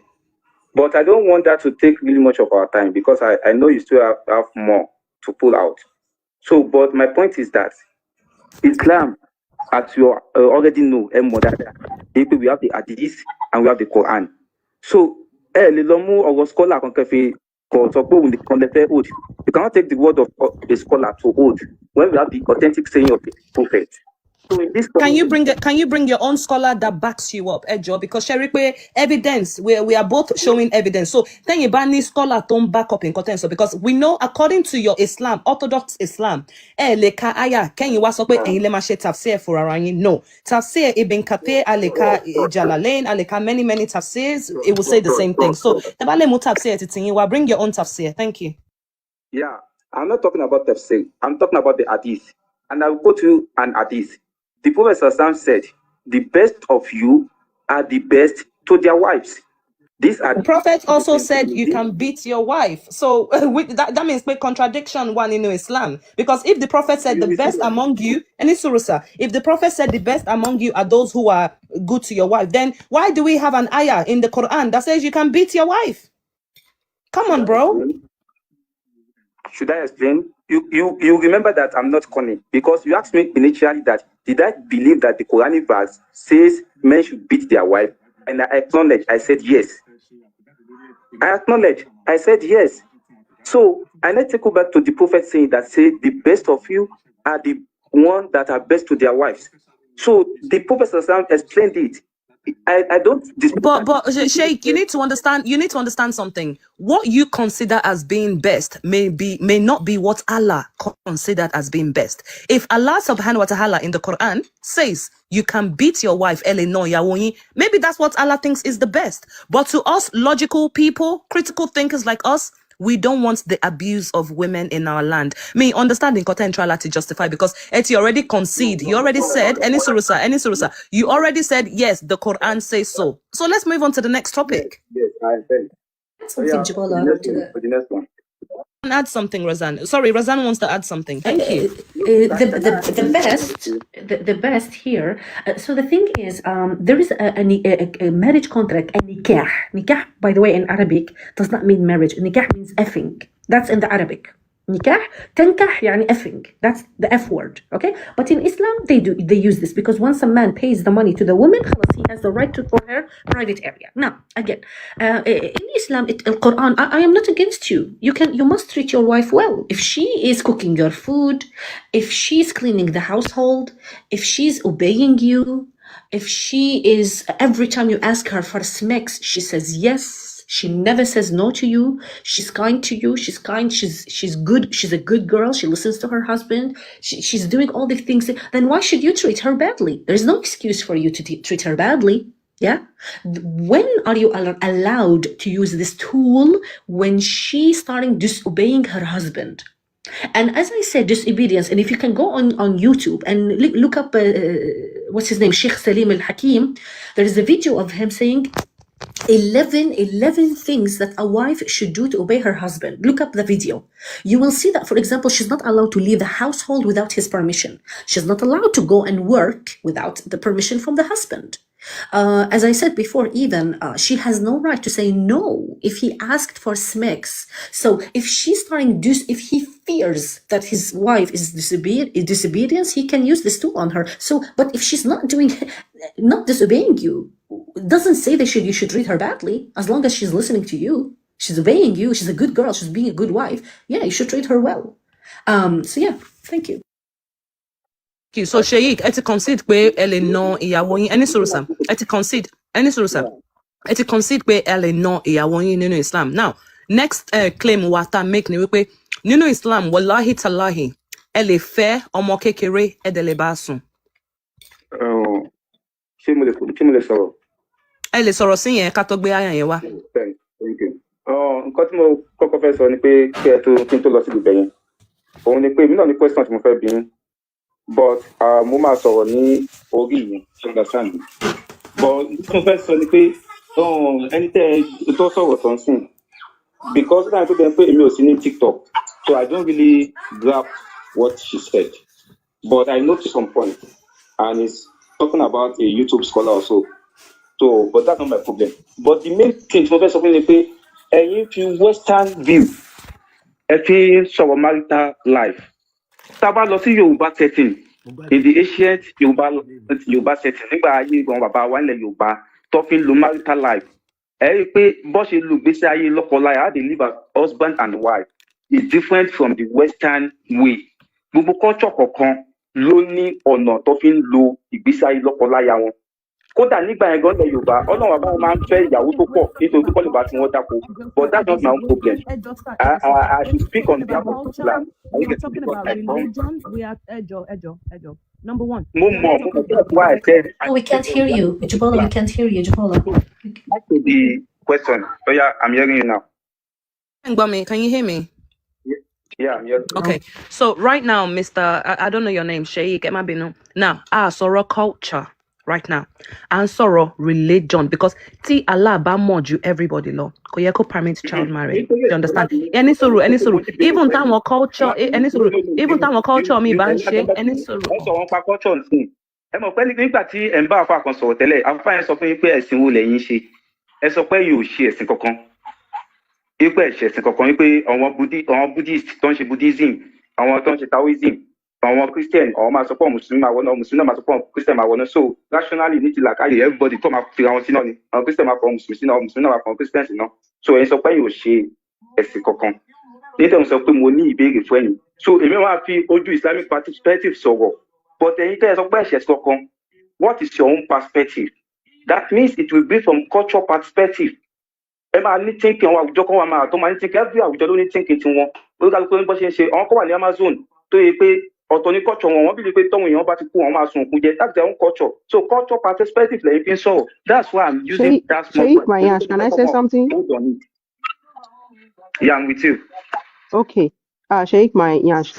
But I don't want that to take really much of our time because I know you still have more to pull out. So, but my point is that Islam, as you already know, we have the Hadith and we have the Quran. So, you cannot take the word of a scholar to oath when we have the authentic saying of the Prophet. So in this Can you bring your own scholar that backs you up, Ejo? Because Sherry, evidence, we are both showing evidence. So then you ban scholar don't back up in content. So because we know according to your Islam, Orthodox Islam, leka aya, can you was up with le mashe tafsir for aranyi? No. Tafsir Ibn Kathir, aleka Jalalain, aleka many tafsirs, it will say the same thing. So tabale mu tafsir titinyi, bring your own tafsir. Thank you. Yeah, I'm not talking about tafsir. I'm talking about the hadith. And I'll go to an hadith. The Prophet Sallallahu said, the best of you are the best to their wives. The Prophet also said you can beat your wife. So that means the contradiction one in Islam. Because if the Prophet said the best among you, and it's Surusa, if the Prophet said the best among you are those who are good to your wife, then why do we have an ayah in the Quran that says you can beat your wife? Come on, bro. Should I explain? You remember that I'm not corny because you asked me initially that did I believe that the Quranic verse says men should beat their wife, and I acknowledged. I said yes. I acknowledged. I said yes. So I need to go back to the Prophet saying that say the best of you are the one that are best to their wives. So the Prophet explained it. I don't dispute. But Sheikh, you need to understand something. What you consider as being best may not be what Allah considered as being best. If Allah subhanahu wa ta'ala in the Quran says you can beat your wife, maybe that's what Allah thinks is the best. But to us logical people, critical thinkers like us, we don't want the abuse of women in our land. Me understanding content to justify because you already concede. You already said any surusa. You already said yes. The Quran says so. So let's move on to the next topic. Yes, I said. Something, Jabola, for the next one. Add something, Razan. Sorry, Razan wants to add something. Thank you. The best here. So the thing is, there is a marriage contract, a nikah. Nikah, by the way, in Arabic does not mean marriage. Nikah means effing. That's in the Arabic. Nikah, tankah, yani effing. That's the F word, okay? But in Islam, they use this because once a man pays the money to the woman, he has the right for her private area. Now, again, in Islam, Quran, I am not against you. You must treat your wife well. If she is cooking your food, if she's cleaning the household, if she's obeying you, if she is, every time you ask her for smacks, she says yes. She never says no to you. She's kind to you. She's kind. She's good. She's a good girl. She listens to her husband. She's doing all the things. Then why should you treat her badly? There's no excuse for you to treat her badly. Yeah. When are you allowed to use this tool? When she's starting disobeying her husband. And as I said, disobedience. And if you can go on YouTube and look up, what's his name? Sheikh Salim Al-Hakim. There is a video of him saying 11 things that a wife should do to obey her husband. Look up the video. You will see that, for example, she's not allowed to leave the household without his permission. She's not allowed to go and work without the permission from the husband. As I said before, even she has no right to say no if he asked for smacks. So if she's starting if he fears that his wife is disobedience, he can use this tool on her. So, but if she's not disobeying you, it doesn't say that you should treat her badly. As long as she's listening to you, she's obeying you, she's a good girl, she's being a good wife. Yeah, you should treat her well. So yeah, thank you. So Sheikh, eti concede pé ele no ìyàwó yín any surusa. Eti concede pé ele no ìyàwó yín nínú Islam. Now, next claim wa ta make ni wípé nínú Islam wallahi tallahi ẹ lè fẹ́ ọmọ kékeré ẹ dẹ̀ lè bá sùn. Ṣé mo lè sọ̀rọ̀? Ẹ lè sọ̀rọ̀ sí yẹn ká tó gbé àyà yẹn wá. Thank you. Nǹkan tí mo kọ́kọ́ fẹ́ sọ ni pé kí n tó lọ sí ibẹ̀ yẹn. Òun ni pé èmi náà ní question tí mo fẹ́ bi yín. But mo máa sọ̀rọ̀ ní orí yẹn, understand me. But tí mo fẹ́ sọ ni pé ẹni tẹ́ tó sọ̀rọ̀ tó ń sìn. Because ó dáhùn tó bẹ́ẹ̀ pé èmi ò sí ní TikTok, so I don't really grab what she said. But I noticed some point, and it's talking about a YouTube scholar also. So, but that's not my problem. But the main thing tí mo fẹ́ sọ fún mi ni pé ẹ̀yin fi Western view ẹ fi sọ̀rọ̀ marital life. Tábà lọ sí Yorùbá setting, in the ancient Yorùbá setting, nígbà ayé ìgbọ̀n bàbá wa nílẹ̀ Yorùbá tó fi ń lo marital life. Ẹ rí i pé bó ṣe lu ìgbésí ayé lọ́kọláya, how they live as husband and wife is different from the Western way. Gbogbo culture kọ̀ọ̀kan ló ní ọ̀nà tó fi ń lo ìgbésí ayé lọ́kọláya wọn. Kódà nígbà yẹn gan lẹ Yorùbá, Ọlọ́run àbá wọn máa ń fẹ́ ìyàwó tó pọ̀ nítorí kọ́lé bá tí wọ́n dáko. But that's not my own problem. I should speak on behalf of Islam. We are talking about religion. We are Ejo. Number one. That's why I said. Oh, we can't hear you, Jabola. We can't hear you, Jabola. Back to the question. So yeah, I'm hearing you now. Ngbami, can you hear me? Yeah, I'm hearing you. Okay. So right now, Mr. I don't know your name, Sheikh Emabinu. Now, sorrow culture. Right now, and sorrow religion, because ti Allah ba moju everybody law. Koyeko permit child marriage. You understand? Any sorrow. Even time our culture, even time our culture me ban shake any sorrow. Also, one pa culture nsin. Ẹ mọ̀ pé nígbà tí ẹ̀ ń bá àfa kan sọ̀rọ̀ tẹ́lẹ̀, àfa yẹn sọ fún yín pé ẹ̀sìn wo lẹ̀yin ṣe. Ẹ sọ pé yóò ṣe ẹ̀sìn kankan. Ipò ẹ̀sìn kankan wípé àwọn Buddhist tó ń ṣe Buddhism, àwọn tó ń ṣe Taoism, àwọn Christian, àwọn máa sọ pé Mùsùlùmí máa wọnà, Mùsùlùmí máa sọ pé Christian máa wọnà. So rationally ní ti làkàyè everybody tó máa fi ra wọn sínú ni. Àwọn Christian máa fọ Mùsùlùmí sínú, àwọn Mùsùlùmí náà máa fọ Christian sínú. So ẹ̀yin sọ pé yóò ṣe ẹ̀sìn kankan. Nítorí sọ pé mo ní ìbéèrè fún ẹ̀yin. So èmi máa fi ojú Islamic perspective sọ̀rọ̀. But ẹ̀yin tẹ́ ẹ sọ pé ẹ̀sìn kankan, what is your own perspective? That means it will be from cultural perspective. Ẹ máa ní thinking àwọn àwùjọ kan wà máa tó máa ní thinking every àwùjọ ló ní thinking tiwọn. Olúkálùkù ní bó ṣe ń ṣe àwọn kan wà ní Amazon tó yẹ pé ọ̀tọ̀ ní culture wọn bí pé tọ́wọ́n èèyàn bá ti kú wọn máa sun òkú jẹ. That's their own culture. So cultural perspective lẹ́yìn fi ń sọ̀rọ̀. That's why I'm using that small Sheikh Mayansh, can I say something? Hold on it. Yeah, I'm with you. Okay. Sheikh Mayansh,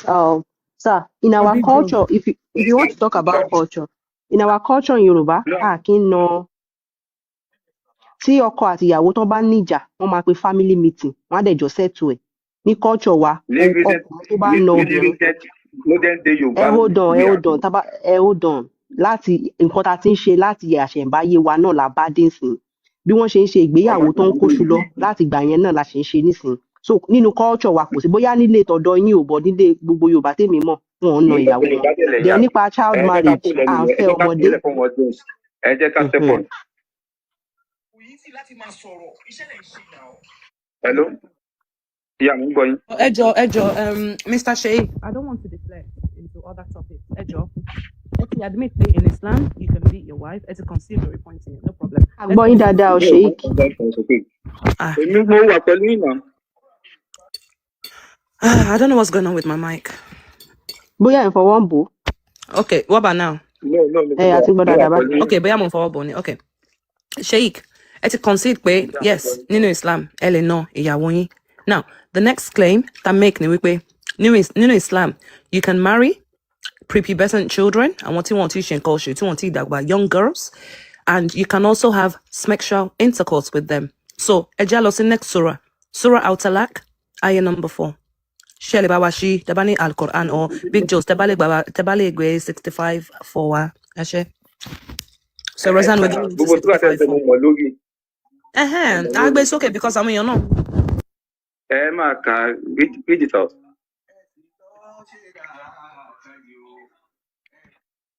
sir, in our culture, if you want to talk about culture, in our culture in Yoruba, kí n ná tí ọkọ àti ìyàwó tó bá níjà, wọ́n máa pe family meeting, wọ́n á dẹ̀ jọ settle ẹ̀. Ní culture wa, ọkùnrin tó bá ná obìnrin. Hold on. Láti nǹkan tá a ti ń ṣe láti àṣẹ̀ǹbáyé wa náà la bá dé sìn. Bí wọ́n ṣe ń ṣe ìgbéyàwó tó ń kóṣù lọ láti ìgbà yẹn náà la ṣe ń ṣe nísìn. So nínú culture wa kò sí bóyá nílé tọ̀dọ̀ yín ò bọ̀ nílé gbogbo Yorùbá tèmi mọ̀ wọn ò na ìyàwó wọn. Then nípa child marriage à ń fẹ́ ọmọdé. Ẹ jẹ́ ká step on. Hello? Yeah, I'm going. Ejo, Mr. Sheikh, I don't want to deflect into other topics. Ejo, if you admit me in Islam, you can beat your wife as a conciliatory point here, no problem. Àgbọ̀yìn dáadáa o, Sheikh. I don't know what's going on with my mic. Bóyá ẹ̀ fọwọ́ ń bò. Okay, what about now? No. Àti gbọ́dọ̀ dábàá. Okay, bóyá mo ń fọwọ́ bò ni. Okay. Sheikh, ẹ ti concede pé yes, nínú Islam, ẹ lè ná ìyàwó yín. Now, the next claim that make ni wípé nínú Islam, you can marry prepubescent children, àwọn tí wọ́n ti ṣe nǹkan oṣù, tí wọ́n ti dàgbà, young girls, and you can also have sexual intercourse with them. So, ẹ jẹ́ lọ sí next surah, Surah Al-Talaq, ayah number 4. Ṣé lè bá wa ṣí tabani Al-Quran or Big Joes tabale gbe 65 for wa ẹ ṣé. So Razan will give you 65 for. Agbe is okay because àwọn èèyàn náà. Ẹ máa kà read it out.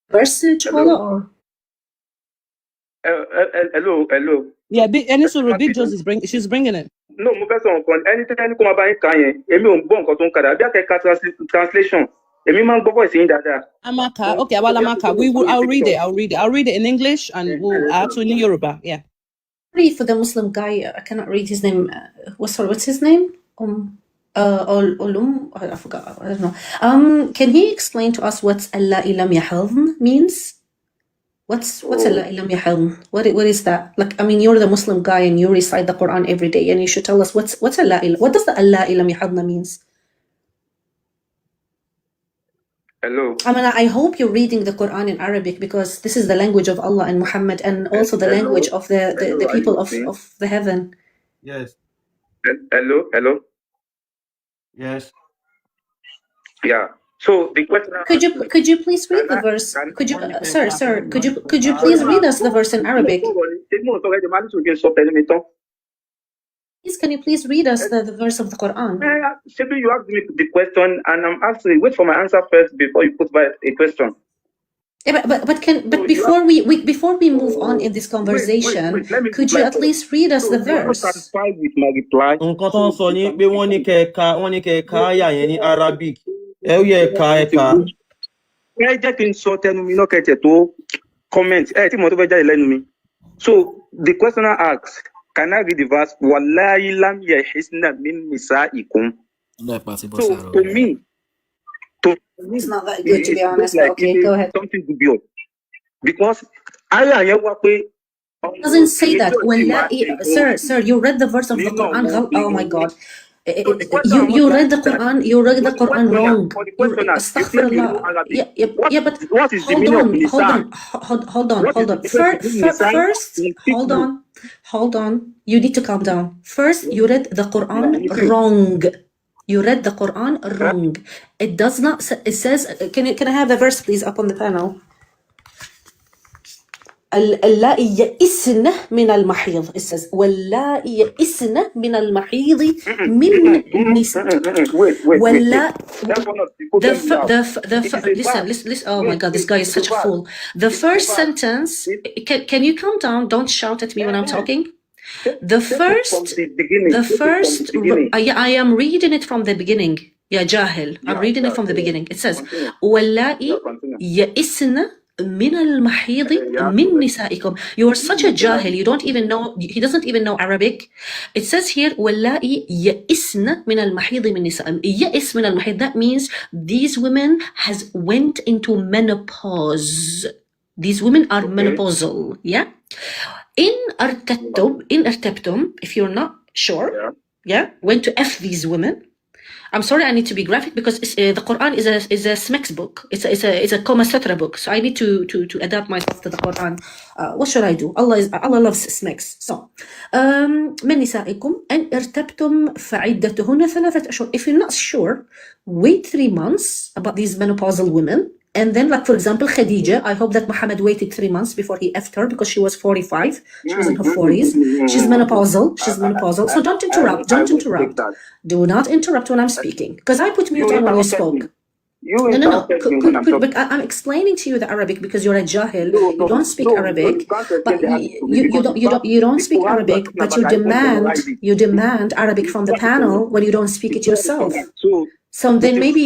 Verse or? Hello. Yeah, any sort of Big Joes is she's bringing it. No, mo fẹ́ sọ nǹkan ẹni kó máa bá yín kà yẹn èmi ò ń gbọ́ nǹkan tó ń kà dà bí akẹ́kọ̀ọ́ translation èmi máa ń gbọ́ voice yín dáadáa. Amaka, okay, Amaka. I'll read it in English and we'll actually in Yoruba. Yeah. For the Muslim guy, I cannot read his name. What's his name? Olum. I forgot. I don't know. Can he explain to us what Allah ilam yahilm means? What's Allah ilam yahilm? What is that? Like, I mean, you're the Muslim guy and you recite the Quran every day, and you should tell us what's Allah ilam. What does the Allah ilam yahilm means? Hello. I mean, I hope you're reading the Quran in Arabic because this is the language of Allah and Muhammad, and also the language of the people of the heaven. Yes. Hello. Yes. Yeah. So the question. Could you please read the verse? Could you, sir? Could you please read us the verse in Arabic? Please, can you please read us the verse of the Quran? Simply, you asked me the question, and I'm actually wait for my answer first before you put back a question. Yeah, but before we move on in this conversation, could you at least read us the verse? Satisfied with my reply. Nǹkan tó ń sọ ní pé wọ́n ní kẹ́ ka àyà yẹn ní Arabic. Ẹ ó yẹ ká. ẹ jẹ́ kí n sọ tẹnu mi náà kẹ̀tẹ̀ tó comment tí mo tó fẹ́ jáde lẹ́nu mi. So the questioner asks, can I read the verse? Wallahi lam yahisna min nisaikum. So to me, it's not that good, to be honest. But okay, go ahead. Something dubious. Because it doesn't say that. Sir, you read the verse of the Quran. Oh my God. You read the Quran. You read the Quran wrong. Astaghfirullah. Yeah, but hold on. First, hold on. You need to calm down. First, you read the Quran wrong. You read the Quran wrong. It does not. It says. Can I have the verse, please, up on the panel? اللائي يئسن من المحيض. It says واللائي يئسن من المحيض من النساء. Listen. Oh my God, this guy is such a fool. The first sentence. Can you calm down? Don't shout at me when I'm talking. The first. I am reading it from the beginning. يا جاهل. I'm reading it from the beginning. It says واللائي يئسن من المحيض من نسائكم. You are such a jahil. You don't even know. He doesn't even know Arabic. It says here واللائي يئسن من المحيض من نسائكم. يئس من المحيض. That means these women has went into menopause. These women are menopausal. Yeah. In ارتبتم, if you're not sure, when to F these women. I'm sorry, I need to be graphic because the Quran is a Smex book. It's a Kama Sutra book. So I need to adapt myself to the Quran. What should I do? Allah loves Smex. So من نسائكم إن ارتبتم فعدتهن 3 أشهر. If you're not sure, wait 3 months about these menopausal women. And then, like for example, Khadija, I hope that Muhammad waited 3 months before he effed her because she was 45. She was in her 40s. She's menopausal. So don't interrupt. Do not interrupt when I'm speaking. Because I put mute on when you spoke. No. But I'm explaining to you the Arabic because you're a jahil. You don't speak Arabic, but you don't speak Arabic, but you demand Arabic from the panel when you don't speak it yourself. So then maybe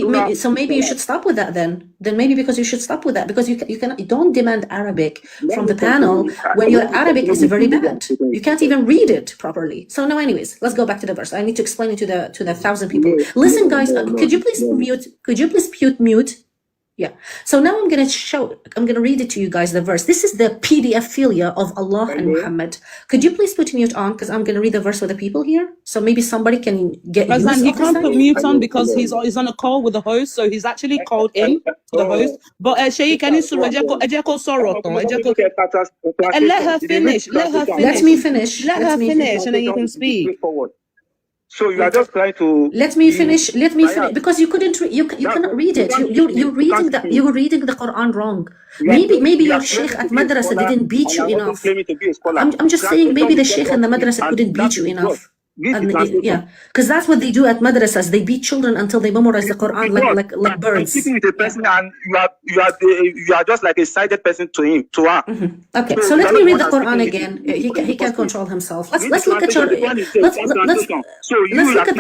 you should stop with that then. Because you don't demand Arabic from the panel when your Arabic is very bad. You can't even read it properly. So no, anyways, let's go back to the verse. I need to explain it to the 1,000 people. Listen, guys, could you please mute? Yeah. So now I'm gonna read it to you guys, the verse. This is the PDF-philia of Allah and Muhammad. Could you please put mute on? Because I'm gonna read the verse for the people here. So maybe somebody can get used he can't put mute on because he's on a call with the host, so he's actually called in to the host. But Sheikh, can you let her finish. Let me finish. Let her finish, and then you can speak. So you are just trying to. Let me finish because you couldn't. You cannot read it. You're reading the Quran wrong. Maybe your sheikh at madrasa didn't beat you enough. I'm just saying maybe the sheikh in the madrasa couldn't beat you enough. Because that's what they do at madrasas. They beat children until they memorize the Quran like birds. Speaking with a person and you are just like a sided person to him, to her. Okay, so let me read the Quran again. He can't control himself. Let's look at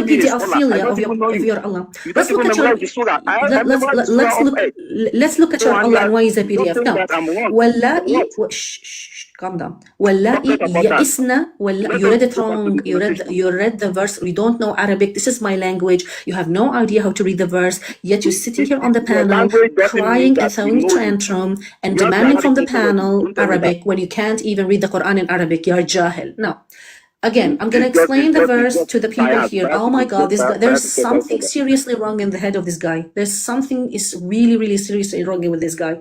the PDF-philia of your Allah. Let's look at your Allah and why is a PDF. Now, calm down. واللائي يئسن. You read it wrong. You read the verse. You don't know Arabic. This is my language. You have no idea how to read the verse. Yet you're sitting here on the panel crying and throwing tantrum and demanding from the panel Arabic when you can't even read the Quran in Arabic. You're jahil. Now, again, I'm going to explain the verse to the people here. Oh my God, this guy, there's something seriously wrong in the head of this guy. There's something is really, really seriously wrong with this guy.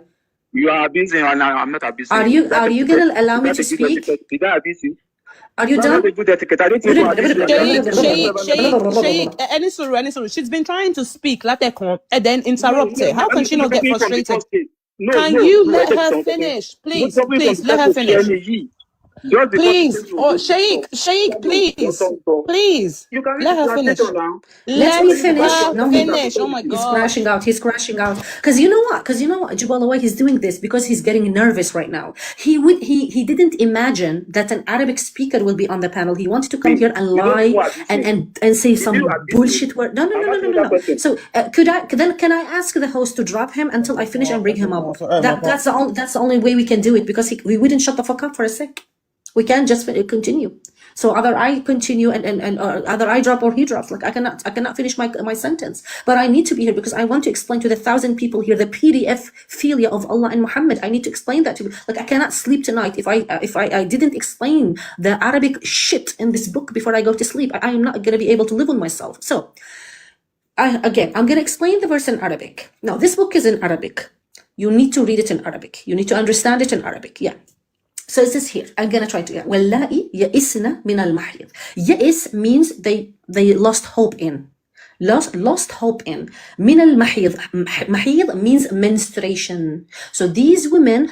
You are abusing and I'm not abusing. Are you going to allow me to speak? Did I abuse you? Are you done? Sheikh, she's been trying to speak, and then interrupt her. How can she not get frustrated? Can you let her finish? Please, let her finish. Just because Please, you oh, say you Sheikh, please, please, you can read let the her finish. translation now. Let me Let finish. her No, finish. Oh my he's God. crashing out. He's crashing out. Because you know what? Jubala, why he's doing this? Because he's getting nervous right now. He didn't imagine that an Arabic speaker will be on the panel. He wanted to come here and You don't lie know what you say. and say Did some you abuse me? bullshit word. No. I'm asking that question. So can I ask the host to drop him until I finish and bring him up? That's the only way we can do it, because we wouldn't shut the fuck up for a sec. We can't just continue. So either I continue and or either I drop or he drops. Like I cannot finish my sentence. But I need to be here because I want to explain to the 1,000 people here the PDF philia of Allah and Muhammad. I need to explain that to you. Like I cannot sleep tonight if I didn't explain the Arabic shit in this book before I go to sleep. I am not gonna be able to live with myself. So I'm gonna explain the verse in Arabic. Now this book is in Arabic. You need to read it in Arabic. You need to understand it in Arabic. Yeah. So it says here, I'm gonna try to. Wallahi ya'isna min al-mahyid. Ya'is means they lost hope in. Lost hope in. Min al-mahyid. Mahyid means menstruation. So these women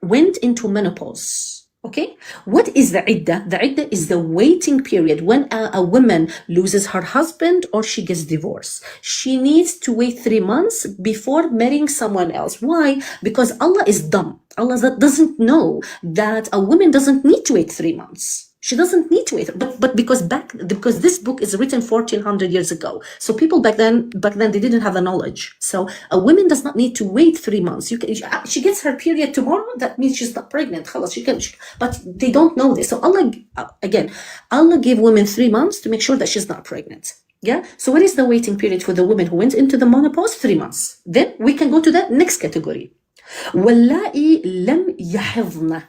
went into menopause. Okay, what is the iddah? The iddah is the waiting period when a woman loses her husband or she gets divorced. She needs to wait 3 months before marrying someone else. Why? Because Allah is dumb. Allah doesn't know that a woman doesn't need to wait 3 months. She doesn't need to wait, but because this book is written 1400 years ago, so people back then they didn't have the knowledge. So a woman does not need to wait 3 months. She gets her period tomorrow. That means she's not pregnant. But they don't know this. So Allah gave women 3 months to make sure that she's not pregnant. Yeah. So what is the waiting period for the woman who went into the menopause? 3 months. Then we can go to the next category. Wallahi lam yahidna.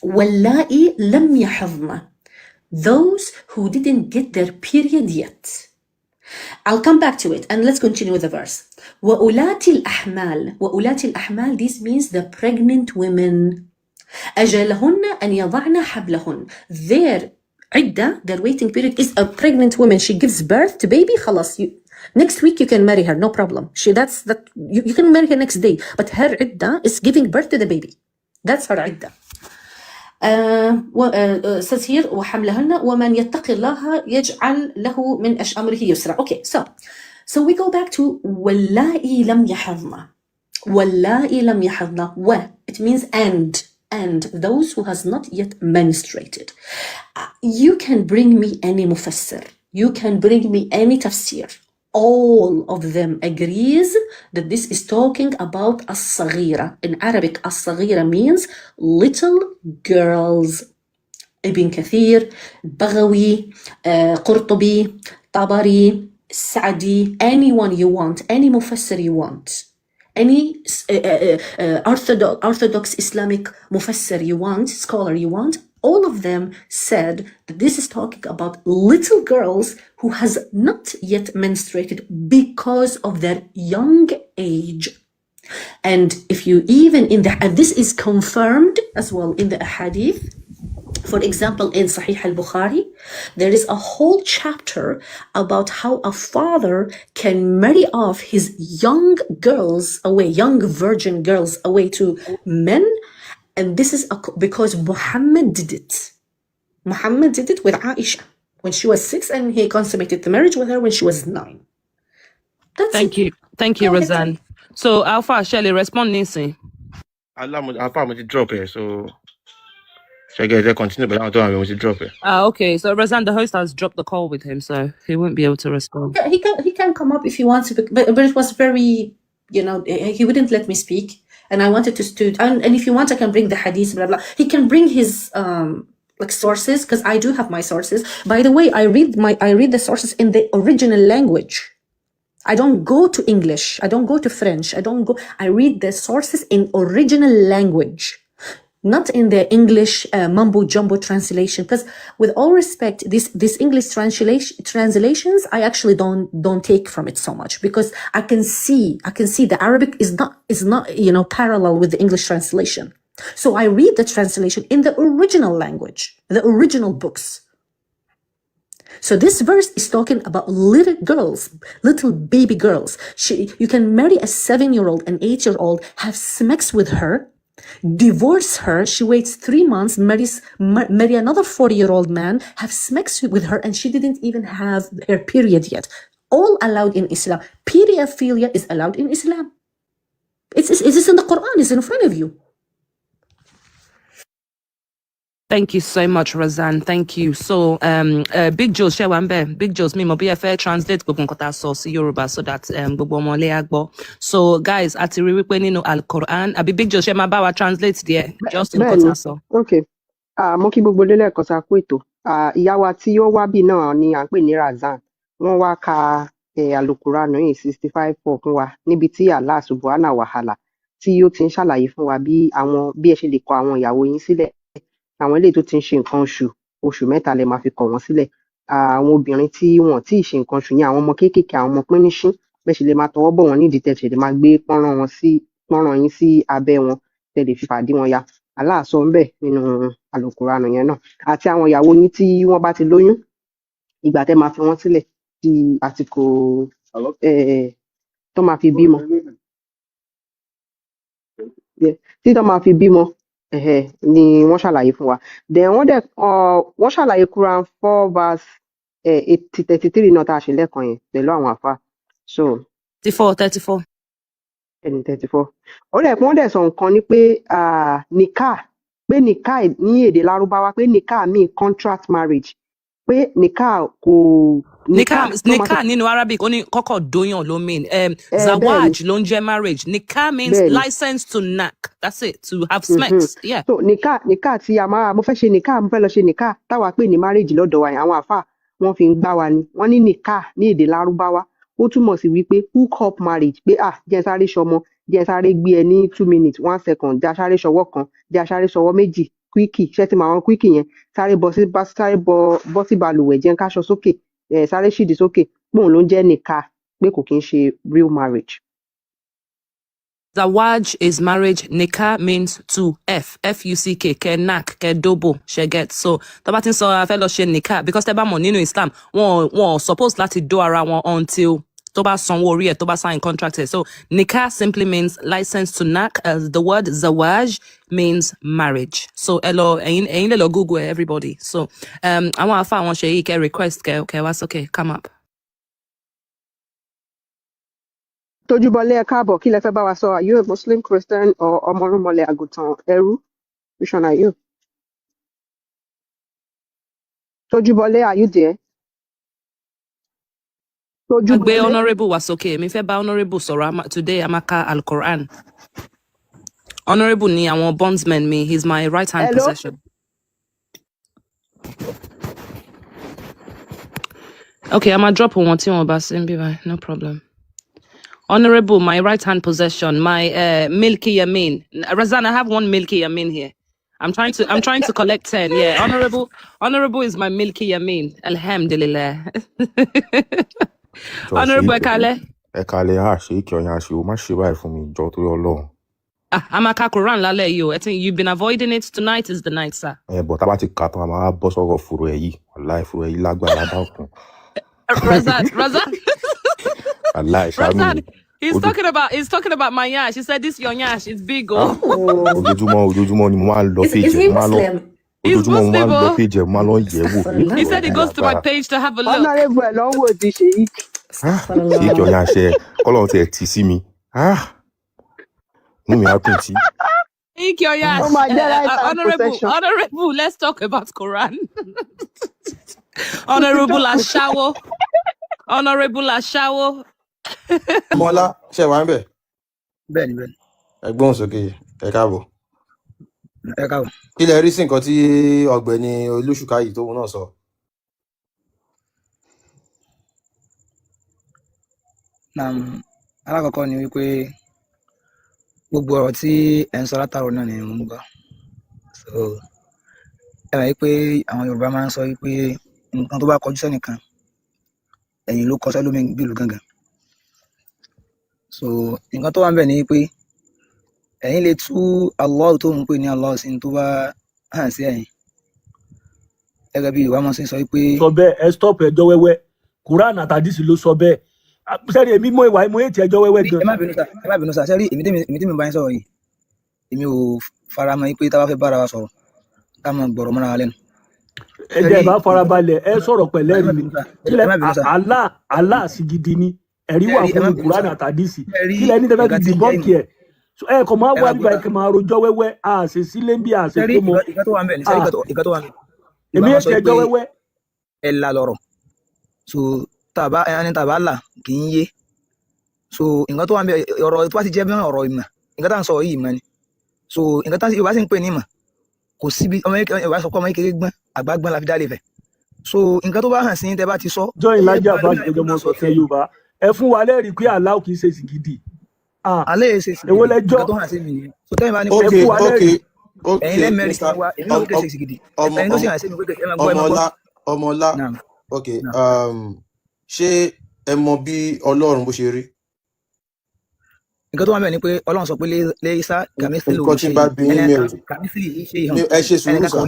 Wallahi lam yahidna. Those who didn't get their period yet. I'll come back to it and let's continue with the verse. وَأُولَاتِ الْأَحْمَالِ وَأُولَاتِ الْأَحْمَالِ, this means the pregnant women. أَجَلَهُنَّ أَنْ يَضَعْنَ حَبْلَهُنَّ. Their iddah, their waiting period, is a pregnant woman. She gives birth to baby, خلاص. Next week you can marry her, no problem. You can marry her next day. But her iddah is giving birth to the baby. That's her iddah. Says here وحملهن ومن يتق الله يجعل له من أمره يسرا. Okay, so we go back to واللائي لم يحضن. واللائي لم يحضن. It means and those who has not yet menstruated. You can bring me any mufassir. You can bring me any tafsir. All of them agrees that this is talking about as-saghira. In Arabic, as-saghira means little girls. Ibn Kathir, Baghawi, Qurtubi, Tabari, Sa'di, anyone you want, any mufassir you want, any orthodox Islamic mufassir you want, scholar you want, all of them said that this is talking about little girls who has not yet menstruated because of their young age. And if you and this is confirmed as well in the ahadith. For example, in Sahih al-Bukhari, there is a whole chapter about how a father can marry off his young virgin girls away to men. And this is because Muhammad did it. Muhammad did it with Aisha when she was 6, and he consummated the marriage with her when she was 9. Thank you, Razan. So, Alpha, Shelley, respond, Nancy. Alpha, I'm drop it. So, I guess they continue, but I don't want to drop it. Okay. So, Razan, the host has dropped the call with him, so he won't be able to respond. Yeah, he can come up if he wants to, but it was very, he wouldn't let me speak. And I wanted to and if you want, I can bring the hadith, blah, blah. He can bring his sources, because I do have my sources. By the way, I read the sources in the original language. I don't go to English. I don't go to French. I read the sources in original language, not in the English mumbo jumbo translation. Because with all respect, this English translations, I actually don't take from it so much, because I can see the Arabic is not parallel with the English translation. So I read the translation in the original language, the original books. So this verse is talking about little girls, little baby girls. You can marry a 7-year-old, an 8-year-old, have sex with her, divorce her, she waits 3 months, marry another 40-year-old man, have sex with her, and she didn't even have her period yet. All allowed in Islam. Pedophilia is allowed in Islam. It's in the Quran, it's in front of you. Thank you so much, Razan. Thank you. So, Big Joe, Shewambe, Big Joe's me be a fair translate gbogbo nǹkan tá sọ sí Yorùbá so that gbogbo ọmọ ilé á gbọ́. So, guys, àti rí wípé nínú Al-Quran, àbí Big Joe ṣe máa bá wa translate there just nǹkan tá sọ. Okay. Mo kí gbogbo ilé lẹ́ẹ̀kan sá kú ètò. Ìyá wa tí ó wá bí náà ni à ń pè ní Razan. Wọ́n wá ka Al-Quran yìí 65 fún wa níbi tí Allah subhanahu wa ta'ala tí ó ti ń ṣàlàyé fún wa bí ẹ ṣe lè kọ àwọn ìyàwó yín sílẹ̀. Àwọn eléyìí tó ti ń ṣe nǹkan oṣù 3 lè máa fi kọ̀ wọ́n sílẹ̀. Àwọn obìnrin tí wọn tí ì ṣe nǹkan oṣù yẹn, àwọn ọmọ kéékèèké, àwọn ọmọ píníṣín, bẹ́ẹ̀ ṣe lè máa tọwọ́ bọ̀ wọ́n nídìí tẹ́ ṣe lè máa gbé pọ́nrán yín sí abẹ́ wọn tẹ́ lè fi fàdí wọn ya. Allah sọ ńbẹ̀ nínú Al-Qur'an yẹn náà. Àti àwọn ìyàwó yín tí wọ́n bá ti lóyún, ìgbà tẹ́ máa fi wọ́n sílẹ̀ di àsìkò tó máa fi bímọ. Tí tó máa fi bímọ ni wọ́n ṣàlàyé fún wa. Then wọ́n ṣàlàyé Quran 4 verse 33 náà tá a ṣe lẹ́ẹ̀kan yẹn pẹ̀lú àwọn àfáà. So 34. 34. Wọ́n dẹ̀ sọ nǹkan ní pé nikah ní èdè Lárúbáwá pé nikah mean contract marriage. Pé nikah kò Nikah nínú Arabic ó ní kọ́kọ́ dóyàn ló mean. Zawaj ló ń jẹ́ marriage. Nikah means license to knack. That's it, to have sex. Yeah. So nikah tí mo fẹ́ ṣe nikah, mo fẹ́ lọ ṣe nikah táwa pè ní marriage lọ́dọ̀ wa yẹn, àwọn àfáà wọ́n fi ń gbá wa ni. Wọ́n ní nikah ní èdè Lárúbáwá ó túmọ̀ sí wípé hook up marriage pé jẹ́ sáré ṣọmọ, jẹ́ sáré gbé ẹ ní 2 minutes 1 second, jẹ́ sáré ṣọwọ́ kan, jẹ́ sáré ṣọwọ́ méjì, quickie, ṣé ti mọ àwọn quickie yẹn, sáré bọ́ sí balùwẹ̀, jẹ́ káṣọ sókè, sáré ṣìdí sókè, pòun ló ń jẹ́ nikah pé kò kí ń ṣe real marriage. Zawaj is marriage. Nikah means to F-U-C-K, ke knack, ke dobo, she get. So, tó bá ti ń sọ a fẹ́ lọ ṣe nikah, because tẹ́ bá mọ̀ nínú Islam, wọ́n supposed láti do ara wọn until tó bá sanwó orí ẹ̀, tó bá sign contract ẹ̀. So, nikah simply means license to knack, as the word zawaj means marriage. So, ẹ̀yin lè lọ Google it, everybody. So, àwọn àfáà wọn ṣe yìí, kẹ́ request, kẹ́ wá sókè, come up. Tójúbọlé ẹ káàbọ̀, kí lẹ fẹ́ bá wa sọ? Are you a Muslim, Christian, or ọmọrúnmọlẹ̀ àgùntàn ẹrú? Which one are you? Tójúbọlé, are you there? Agbe honorable was okay. Mi fẹ́ bá honorable sọ̀rọ̀ today. Amaka Al-Quran. Honorable ni àwọn bondsman mi. He's my right hand possession. Okay, I'm gonna drop one thing on Basim. No problem. Honorable, my right hand possession, my Milky Yamin. Razan, I have one Milky Yamin here. I'm trying to collect 10. Yeah, honorable is my Milky Yamin. Alhamdulillah. Honorable Ekale. Ekale, ṣe kí ọyàn ṣe o má ṣe báyìí fún mi jọ torí Ọlọ́run. I'm a Quran lálẹ́ yìí o. I think you've been avoiding it. Tonight is the night, sir. But tá bá ti kà tán a máa bọ́ sọ̀rọ̀ fúru ẹ̀ yìí. Wàláì fúru ẹ̀ yìí lágbára dákun. Razan. Wàláì He's talking about my yash. He said this your yash is big. Ojoojúmọ́ ni mo máa ń lọ page. Ojoojúmọ́ mo máa ń lọ page, mo máa lọ yẹ̀ wò. He said he goes to my page to have a look. Honorable ẹ̀ lọ́wọ́ di ṣe yìí. Ṣé kí ọyàn ṣe kọ́lọ́run ti ẹ̀ tì sí mi? Mú mi á kùn tí. Honorable, let's talk about Quran. Honorable Ashawo. Mọ́lá, ṣe wà ń bẹ̀? Bẹ́ẹ̀ni. Ẹgbọ́n sókè, ẹ káàbọ̀. Ẹ káàbọ̀. Kí lẹ rí sí nǹkan tí ọ̀gbẹ́ni Olúṣùká yìí tóun náà sọ? Alákọ̀ọ́kọ́ ni wípé gbogbo ọ̀rọ̀ tí ẹ ń sọ látàrọ náà ni mo mú bá. So ẹ mọ̀ wípé àwọn Yorùbá máa ń sọ wípé nǹkan tó bá kọjú sẹ́nìkan ẹ̀yìn ló kọ sẹ́lómi bí ìlú gángan. So nǹkan tó wà ń bẹ̀ ni pé ẹ̀yin lè tú Allah tó ń pè ní Allah sí tó bá hàn sí ẹ̀yin. Gẹ́gẹ́ bí ìwà mọ̀ sí sọ wípé. Sọ bẹ́ẹ̀ ẹ stop ẹjọ́ wẹ́wẹ́ Quran àtàdísì ló sọ bẹ́ẹ̀. Sẹ́rí èmi mọ ìwà ìmọ̀ ètì ẹjọ́ wẹ́wẹ́ gan. Ẹ má bínú sá sẹ́rí èmi tí mi bá yín sọ̀rọ̀ yìí èmi ò fara mọ́ pé tá a bá fẹ́ bára wa sọ̀rọ̀ ká mọ̀ gbọ̀rọ̀ mọ́ra wa lẹ́nu. ẹ jẹ́ bá farabalẹ̀ ẹ sọ̀rọ̀ pẹ̀lẹ́ rí ni kílẹ̀ Allah sì gidi ni ẹ̀rí wà fún Kùránì àtàdísì kílẹ̀ ní tẹ́fẹ́ ti dìbọ́ǹkì ẹ̀ ẹ kò máa wá nígbà kí máa rojọ́ wẹ́wẹ́ a ṣe sílé bí a ṣe tó mọ. ìkan tó wà ń bẹ̀ ní ìkan tó wà ń bẹ̀. èmi ẹ̀ ṣe ẹjọ́ wẹ́wẹ́. ẹ la lọ̀rọ̀ so tàbá là kì í yé so nǹkan tó wà ń bẹ̀ ọ̀rọ̀ tó bá ti jẹ́ bí ọ̀rọ̀ ìmọ̀ nǹkan tá à ń sọ yìí ìmọ̀ ni so nǹkan tá Yorùbá sì ń pè ní ìmọ̀ kò síbi Yorùbá sọ pé ọmọ kékeré gbọ́n àgbà gbọ́n la fi dálé fẹ̀ so nǹkan tó bá hàn sí tẹ bá ti sọ. join lájà bá ìjọba ọmọ sọ̀tẹ̀ Yorùbá ẹ fún wa lẹ́rìí pé Allah kì í ṣe sì gidi. alẹ́ yẹn ṣe sì gidi nǹkan tó hàn sí mi nìyẹn so tẹ́yìn bá ní pé fún wa lẹ́rìí ẹ̀yin lẹ́mẹ̀rin fún wa èmi náà kò ṣe sì gidi ẹ̀yin tó sì hàn sí mi pé ẹ máa gbọ́ ẹ máa gbọ́. ọmọọlá ok ṣé ẹ mọ bí Ọlọ́run bó ṣe rí. nǹkan tó wà mẹ́rin ni pé Ọlọ́run sọ pé lẹ́yìísá kàmísìlì nǹkan tí bá bí yín mẹ́rin ẹ ṣe sùúrù sá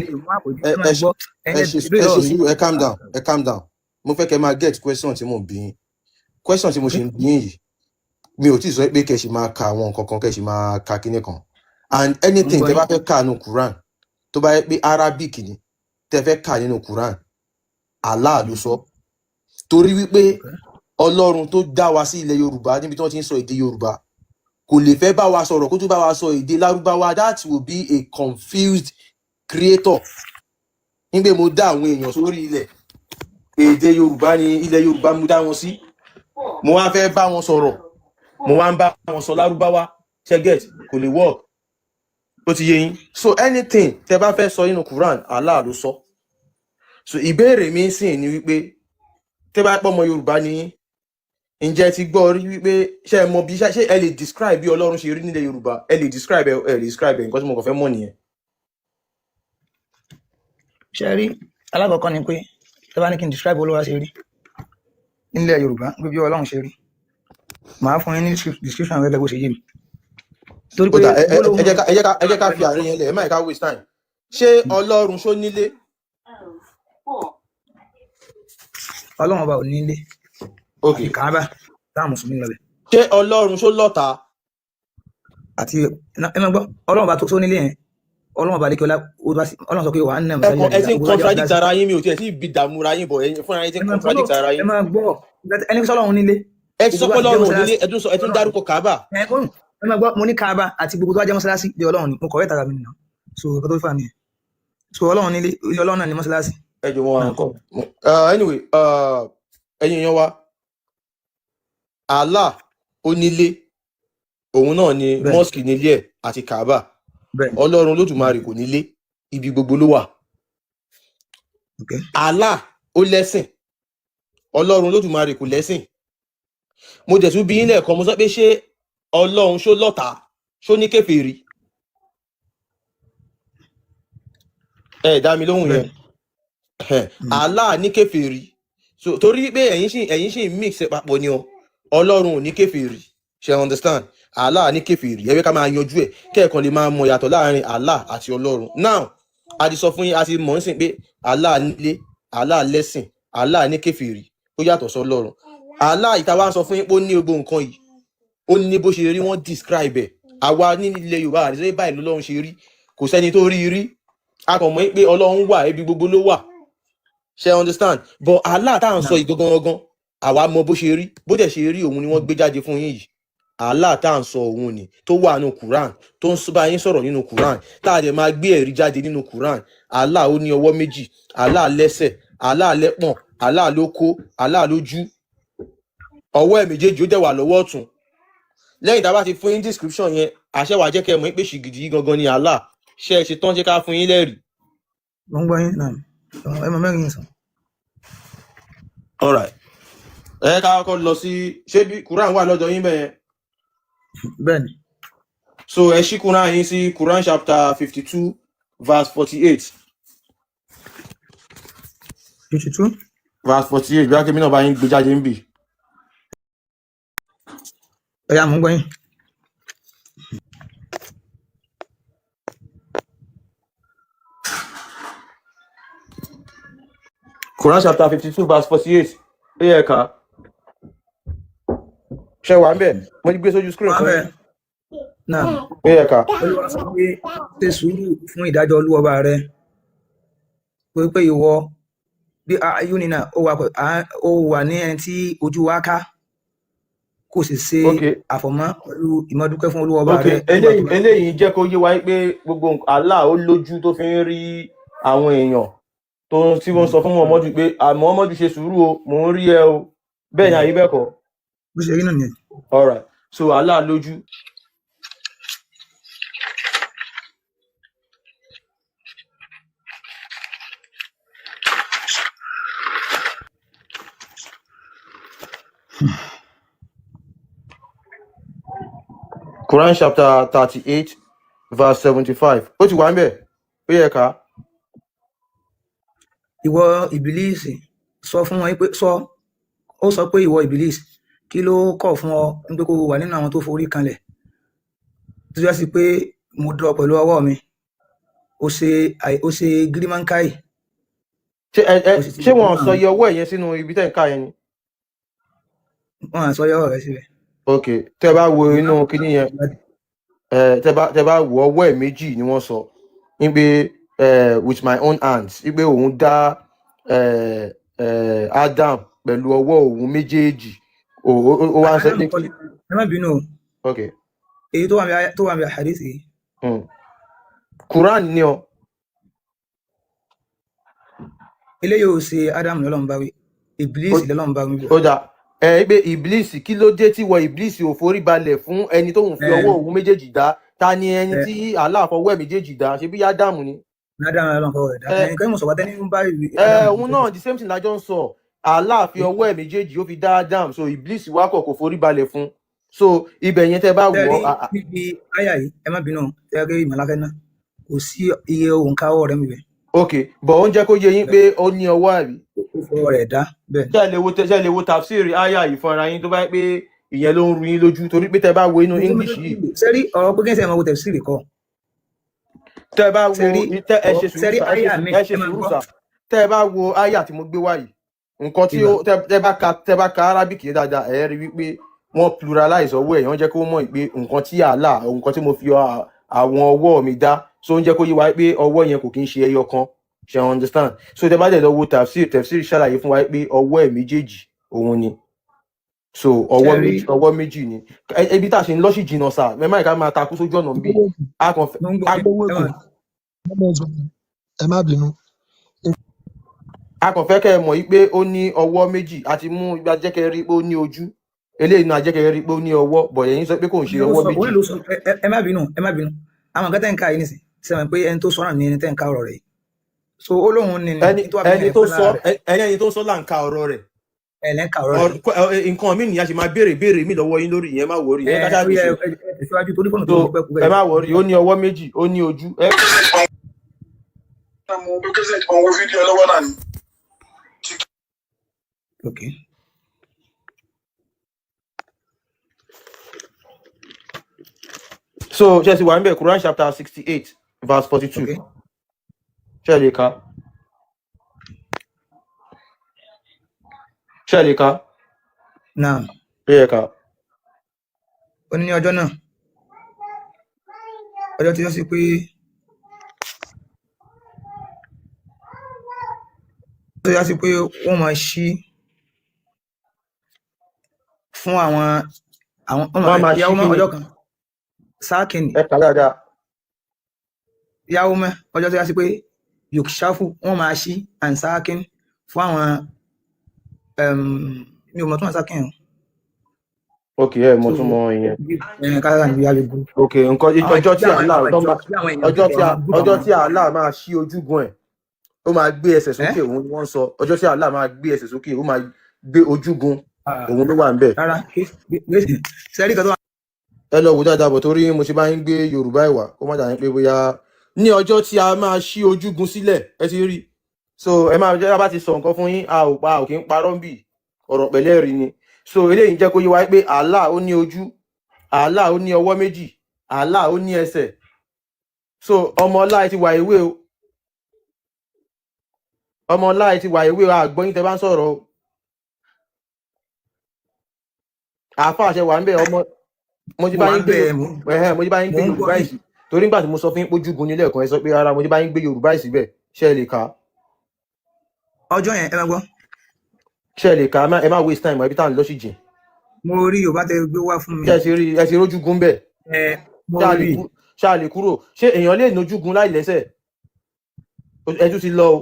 ẹ ṣe sùúrù ẹ calm down mo fẹ́ kẹ́ máa get question tí mo bí yín question tí mo ṣe ń bí yín yìí mi ò tí ì sọ pé kẹ́ ṣe máa ka àwọn nǹkan kan kẹ́ ṣe máa ka kíní kan and anything tẹ́ bá fẹ́ kà nínú Quran tó bá yẹ pé Arabic ni tẹ́ fẹ́ kà nínú Quran Allah ló sọ torí wípé Ọlọ́run tó dá wa sí ilẹ̀ Yorùbá níbi tí wọ́n ti ń sọ èdè Yorùbá kò lè fẹ́ bá wa sọ̀rọ̀ kó tún bá wa sọ èdè Lárúbáwá that will be a confused creator nígbà mo dá àwọn èèyàn sórí ilẹ̀ èdè Yorùbá ni ilẹ̀ Yorùbá mo dá wọn sí mo wá fẹ́ bá wọn sọ̀rọ̀ mo wá ń bá wọn sọ Lárúbáwá ṣẹ́gẹ̀t kò lè work ó ti yé yín so anything tẹ́ bá fẹ́ sọ nínú Quran Allah ló sọ so ìbéèrè mi sì ni wípé tẹ́ bá pọ̀ ọmọ Yorùbá ni ǹjẹ́ ti gbọ́ rí wípé ṣé ẹ mọ̀ bí ṣé ẹ lè describe bí Ọlọ́run ṣe rí nílẹ̀ Yorùbá ẹ lè describe nǹkan tí mo kàn fẹ́ mọ̀ nìyẹn. ṣe rí alákọ̀ọ́kọ́ ni pé tẹ́ bá ní kí n describe Olúwa ṣe rí nílẹ̀ Yorùbá pé bí Ọlọ́run ṣe rí màá fún yín ní description gẹ́gẹ́ bó ṣe yé mi. torí pé ẹ jẹ́ ká fi àárín yẹn lẹ̀ ẹ má ká waste time ṣé Ọlọ́run ṣó nílé. Ọlọ́run ọba ò nílé. ok Káàbà táwọn mùsùlùmí lọ bẹ̀. ṣé Ọlọ́run ṣó lọ́ta. àti ẹ máa gbọ́ Ọlọ́run ọba tó nílé yẹn Ọlọ́run ọba lékè Ọlọ́run sọ pé wà á nà mọ́. ẹ ti ń contradict ara yín mi ò tiẹ̀ sí ibi dààmú ra yín bọ̀ ẹ̀yin fúnra yín ti ń contradict ara yín. ẹ máa gbọ́ ẹni sọ Ọlọ́run nílé. ẹ ti sọ pé Ọlọ́run nílé ẹ tún dárúkọ Káàbà. ẹ máa gbọ́ mo ní Káàbà àti gbogbo tó wá jẹ́ mọ́sálásí bí Ọlọ́run ni mo kọ̀ wẹ́tara mi nìyà so ọkọ tó fà mí so Ọlọ́run nílé Ọlọ́run náà ní mọ́sálásí. ẹ jọ wọn kọ anyway ẹ̀yin yan wa Allah ó nílé òun náà ni mosque nílé ẹ̀ àti Káàbà Ọlọ́run Olódùmarè kò nílé ibi gbogbo ló wà. Allah ó lẹ́sìn Ọlọ́run Olódùmarè kò lẹ́sìn. mo dẹ̀ tún bí yín lẹ́ẹ̀kan mo sọ pé ṣé Ọlọ́run ṣó lọ́ta ṣó ní kèfèrí. ẹ dá mi lóhùn yẹn Allah ní kèfèrí so torí pé ẹ̀yin sì mix ẹ̀ papọ̀ ni o Ọlọ́run ò ní kèfèrí ṣe understand Allah ní kèfèrí ẹ wé ká máa yanjú ẹ̀ kẹ́ẹ̀kan lè máa mọ ìyàtọ̀ láàrin Allah àti Ọlọ́run. now a ti sọ fún yín a ti mọ̀ ń sìn pé Allah nílé Allah lẹ́sìn Allah ní kèfèrí ó yàtọ̀ sí Ọlọ́run. Allah ìta wá ń sọ fún yín pé ó ní gbogbo nǹkan yìí ó ní bó ṣe rí wọ́n describe ẹ̀ àwa ní ilẹ̀ Yorùbá àti sẹ́yìn báyìí lọ́lọ́run ṣe rí kò sẹ́ni tó rí rí a kàn mọ̀ pé Ọlọ́run wà ibi gbogbo ló wà ṣe understand but Allah tá à ń sọ ìgangan àwa mọ̀ bó ṣe rí bó dẹ̀ ṣe rí òun ni wọ́n gbé jáde fún yín yìí Allah tá à ń sọ òun ni tó wà nínú Quran tó ń bá yín sọ̀rọ̀ nínú Quran tá a dẹ̀ máa gbé ẹ̀rí jáde nínú Quran Allah ó ní ọwọ́ méjì Allah lẹ́sẹ̀ Allah lẹ́pọ̀n Allah lóko Allah lójú ọwọ́ ẹ̀ méjèèjì ó dẹ̀ wà lọ́wọ́ ọ̀tún lẹ́yìn tá a bá ti fún yín description yẹn àṣẹ wàá jẹ́ kẹ́ ẹ mọ̀ pé ṣìgìdì yìí gangan ni Allah ṣe é ṣe tán jẹ́ ká fún yín lẹ́rìí. mo ń gbọ́ yín náà ẹ mọ mẹ́rin yín sọ. all right ẹ ká kọ́ lọ sí ṣé bí Quran wà lọ́dọ̀ yín bẹ́ẹ̀. bẹ́ẹ̀ni. so ẹ ṣí Quran yín sí Quran chapter 52 verse 48. 52. verse 48 bí akémi náà bá yín gbé jáde ń bì. ẹ̀yà mo ń gbọ́ yín. Quran chapter 52 verse 48. Ẹ yẹ ká. Ṣé wà ń bẹ̀? Mo ti gbé sójú screen kan. náà Bóyá ká. Olúwa sọ pé ṣe sùúrù fún ìdájọ́ Olúwa rẹ pé ìwọ bí ayúni náà ó wà ní ẹni tí ojú wa ká kò sì ṣe àfọ̀mọ́ pẹ̀lú ìmọ̀dúpẹ́ fún Olúwa rẹ. Eléyìí jẹ́ kó yé wa pé gbogbo Allah ó lójú tó fi ń rí àwọn èèyàn tí wọ́n sọ fún Muhammadu pé Muhammadu ṣe sùúrù o mò ń rí ẹ o bẹ́ẹ̀ ni àyè bẹ́ẹ̀ kọ́. Bó ṣe rí náà nìyẹn. All right, so Allah lójú. Quran chapter 38 verse 75. Ó ti wà ń bẹ̀ ó yẹ ká. Ìwọ Ìbílísì sọ fún wọn pé ó sọ pé ìwọ Ìbílísì kí ló kọ̀ fún ọ pé kó wà nínú àwọn tó forí kanlẹ̀ tó yá sí pé mo dọ̀ pẹ̀lú ọwọ́ mi ó ṣe gírímánkáì. Ṣé wọn sọ iye ọwọ́ ẹ̀yẹn sínú ibi tẹ́ ń ká yẹn ni? Wọ́n á sọ iye ọwọ́ rẹ̀ síbẹ̀. Ok, tẹ́ bá wo inú kíní yẹn tẹ́ bá wo ọwọ́ ẹ̀ méjì ni wọ́n sọ ní pé with my own hands wípé òun dá Adam pẹ̀lú ọwọ́ òun méjèèjì ó wá ń sọ pé kí. Ẹ má bínú o. Ok. Èyí tó wà ní àhàdísì yìí. Quran ni ọ. Eléyìí ò ṣe Adam lọ́lọ́run bá wí Ìbílísì lọ́lọ́run bá wí. Ó dà pé Ìbílísì kí ló dé tí wọ Ìbílísì ò forí balẹ̀ fún ẹni tóun fi ọwọ́ òun méjèèjì dá ta ni ẹni tí Allah fọwọ́ ẹ̀ méjèèjì dá ṣe bí Ádámù ni. Ádámù lọ́lọ́run fọwọ́ ẹ̀ dá ẹnìkan mọ̀ sọ̀wọ́ tẹ́ni ń bá ìwé. Òun náà the same thing lájọ ń sọ Allah fi ọwọ́ ẹ̀ méjèèjì ó fi dá Ádámù so Ìbílísì wá kọ̀ kò forí balẹ̀ fún so ibẹ̀ yẹn tẹ́ bá wọ̀ ọ́. níbi àyà yìí ẹ má bínú tẹ́gẹ́ ìmọ̀láfẹ́ náà kò sí iye òǹkà ọwọ́ rẹ̀ mi bẹ̀. Ok, bọ̀ ó ń jẹ́ kó yé yín pé ó ní ọwọ́ àbí. Ó fọwọ́ rẹ̀ dá bẹ́ẹ̀. Ṣé ẹ lè wo tafsiri àyà yìí fúnra yín tó bá pé ìyẹn ló ń ru yín lójú torí pé tẹ́ bá wo inú English yìí. Sẹ́rí ọ̀rọ̀ pé kí n sẹ́ máa wo tafsiri kọ́. Tẹ́ bá wo ẹ ṣe sùúrù sà tẹ́ bá wo àyà tí mo gbé wá yìí nǹkan tí tẹ́ bá ka Arabic yìí dáadáa ẹ rí wípé wọ́n pluralize ọwọ́ ẹ̀ wọ́n jẹ́ kó mọ̀ pé nǹkan tí Allah nǹkan tí mo fi àwọn ọwọ́ mi dá so ń jẹ́ kó yé wa pé ọwọ́ yẹn kò kí ń ṣe ẹyọ kan ṣe understand so tẹ́ bá dẹ̀ lọ wo tafsir ṣàlàyé fún wa pé ọwọ́ ẹ̀ méjèèjì òun ni so ọwọ́ méjì ni ibi tá a ṣe ń lọ́sì jìnnà sá mẹ́má ìka máa takú sójú ọ̀nà bí ẹ má bínú. a kàn fẹ́ kẹ́ ẹ mọ̀ yìí pé ó ní ọwọ́ méjì àti mú ibi ajẹ́kẹ́ rí pé ó ní ojú eléyìí náà ajẹ́kẹ́ rí pé ó ní ọwọ́ bọ̀dẹ̀ yín sọ pé kò ń ṣe ọwọ́ méjì. ẹ má bínú àwọn nǹkan tẹ́ ń ka yìí nìsín sẹ́wọ̀n pé ẹni tó sọ náà ní ẹni tẹ́ ń ka ọ̀rọ̀ rẹ̀ so ó lóun ní ẹni tó sọ là ń ka ọ̀rọ̀ rẹ̀ nǹkan mi nìyà ṣe máa béèrè mi lọ́wọ́ yín lórí ìyẹn má wọrí ẹ má wọrí ó ní ọwọ́ méjì ó ní ojú. So ṣe ti wà níbẹ̀ Quran chapter 68 verse 42 ṣe lè ka. Ṣẹ́ríkà. Náà. Ṣẹ́ríkà. Ó ní ọjọ́ náà. Ọjọ́ tí ó sì pé tó yá sí pé wọ́n máa ṣí fún àwọn ìyàwó mọ́ ọjọ́ kan. Sáàkìnì. Ẹ kà dáadáa. Ìyàwó mọ́ ọjọ́ tó yá sí pé yòkṣáfù wọ́n máa ṣí and sáàkìnì fún àwọn mi ò mọ̀ tún àsákìn ẹ̀. Ok, ẹ mọ̀ tún mọ̀ ìyẹn. Kára ní ìyá gbogbo. Ok, nǹkan ọjọ́ tí Allah máa ṣí ojúgun ẹ̀ ó máa gbé ẹsẹ̀ sókè òun ni wọ́n sọ ọjọ́ tí Allah máa gbé ẹsẹ̀ sókè ó máa gbé ojúgun òun ló wà ń bẹ̀. Rárá sẹ́rí kan tó wà. Ẹ lọ wò dáadáa bọ̀ torí mo ṣe bá ń gbé Yorùbá ìwà kó má dàní pé bóyá ní ọjọ́ tí a máa ṣí ojúgun sílẹ̀ ẹ ti rí so ẹ máa jẹ́ bá ti sọ nǹkan fún yín a ò kí ń parọ́ ń bì ọ̀rọ̀ pẹ̀lẹ́ rí ni so eléyìí jẹ́ kó yé wa pé Allah ó ní ojú Allah ó ní ọwọ́ méjì Allah ó ní ẹsẹ̀ so ọmọ ọlá ti wà ewé o ọmọ ọlá ti wà ewé o àgbọ́yìn tẹ bá ń sọ̀rọ̀ o àáfàá àṣẹ wà ń bẹ̀ mo ti bá yín gbé mo ti bá yín gbé Yorùbá yìí torí nígbà tí mo sọ fún yín pé ojúgun nílé ẹ̀kọ́ ẹ sọ pé rárá mo ti bá yín gbé Yorùbá yìí síbẹ̀ ṣé ẹ lè kà á. ọjọ́ yẹn ẹ máa gbọ́. ṣé ẹ lè kà á ẹ má waste time ẹbí tá à ń lọ sí jìn. mo rí Yorùbá tẹ gbé wá fún mi. ẹ ti rójúgun bẹ́ẹ̀. mo rí ṣáà lè kúrò ṣé èèyàn lè nójúgun láì lẹ́sẹ̀ ẹ tún ti lọ o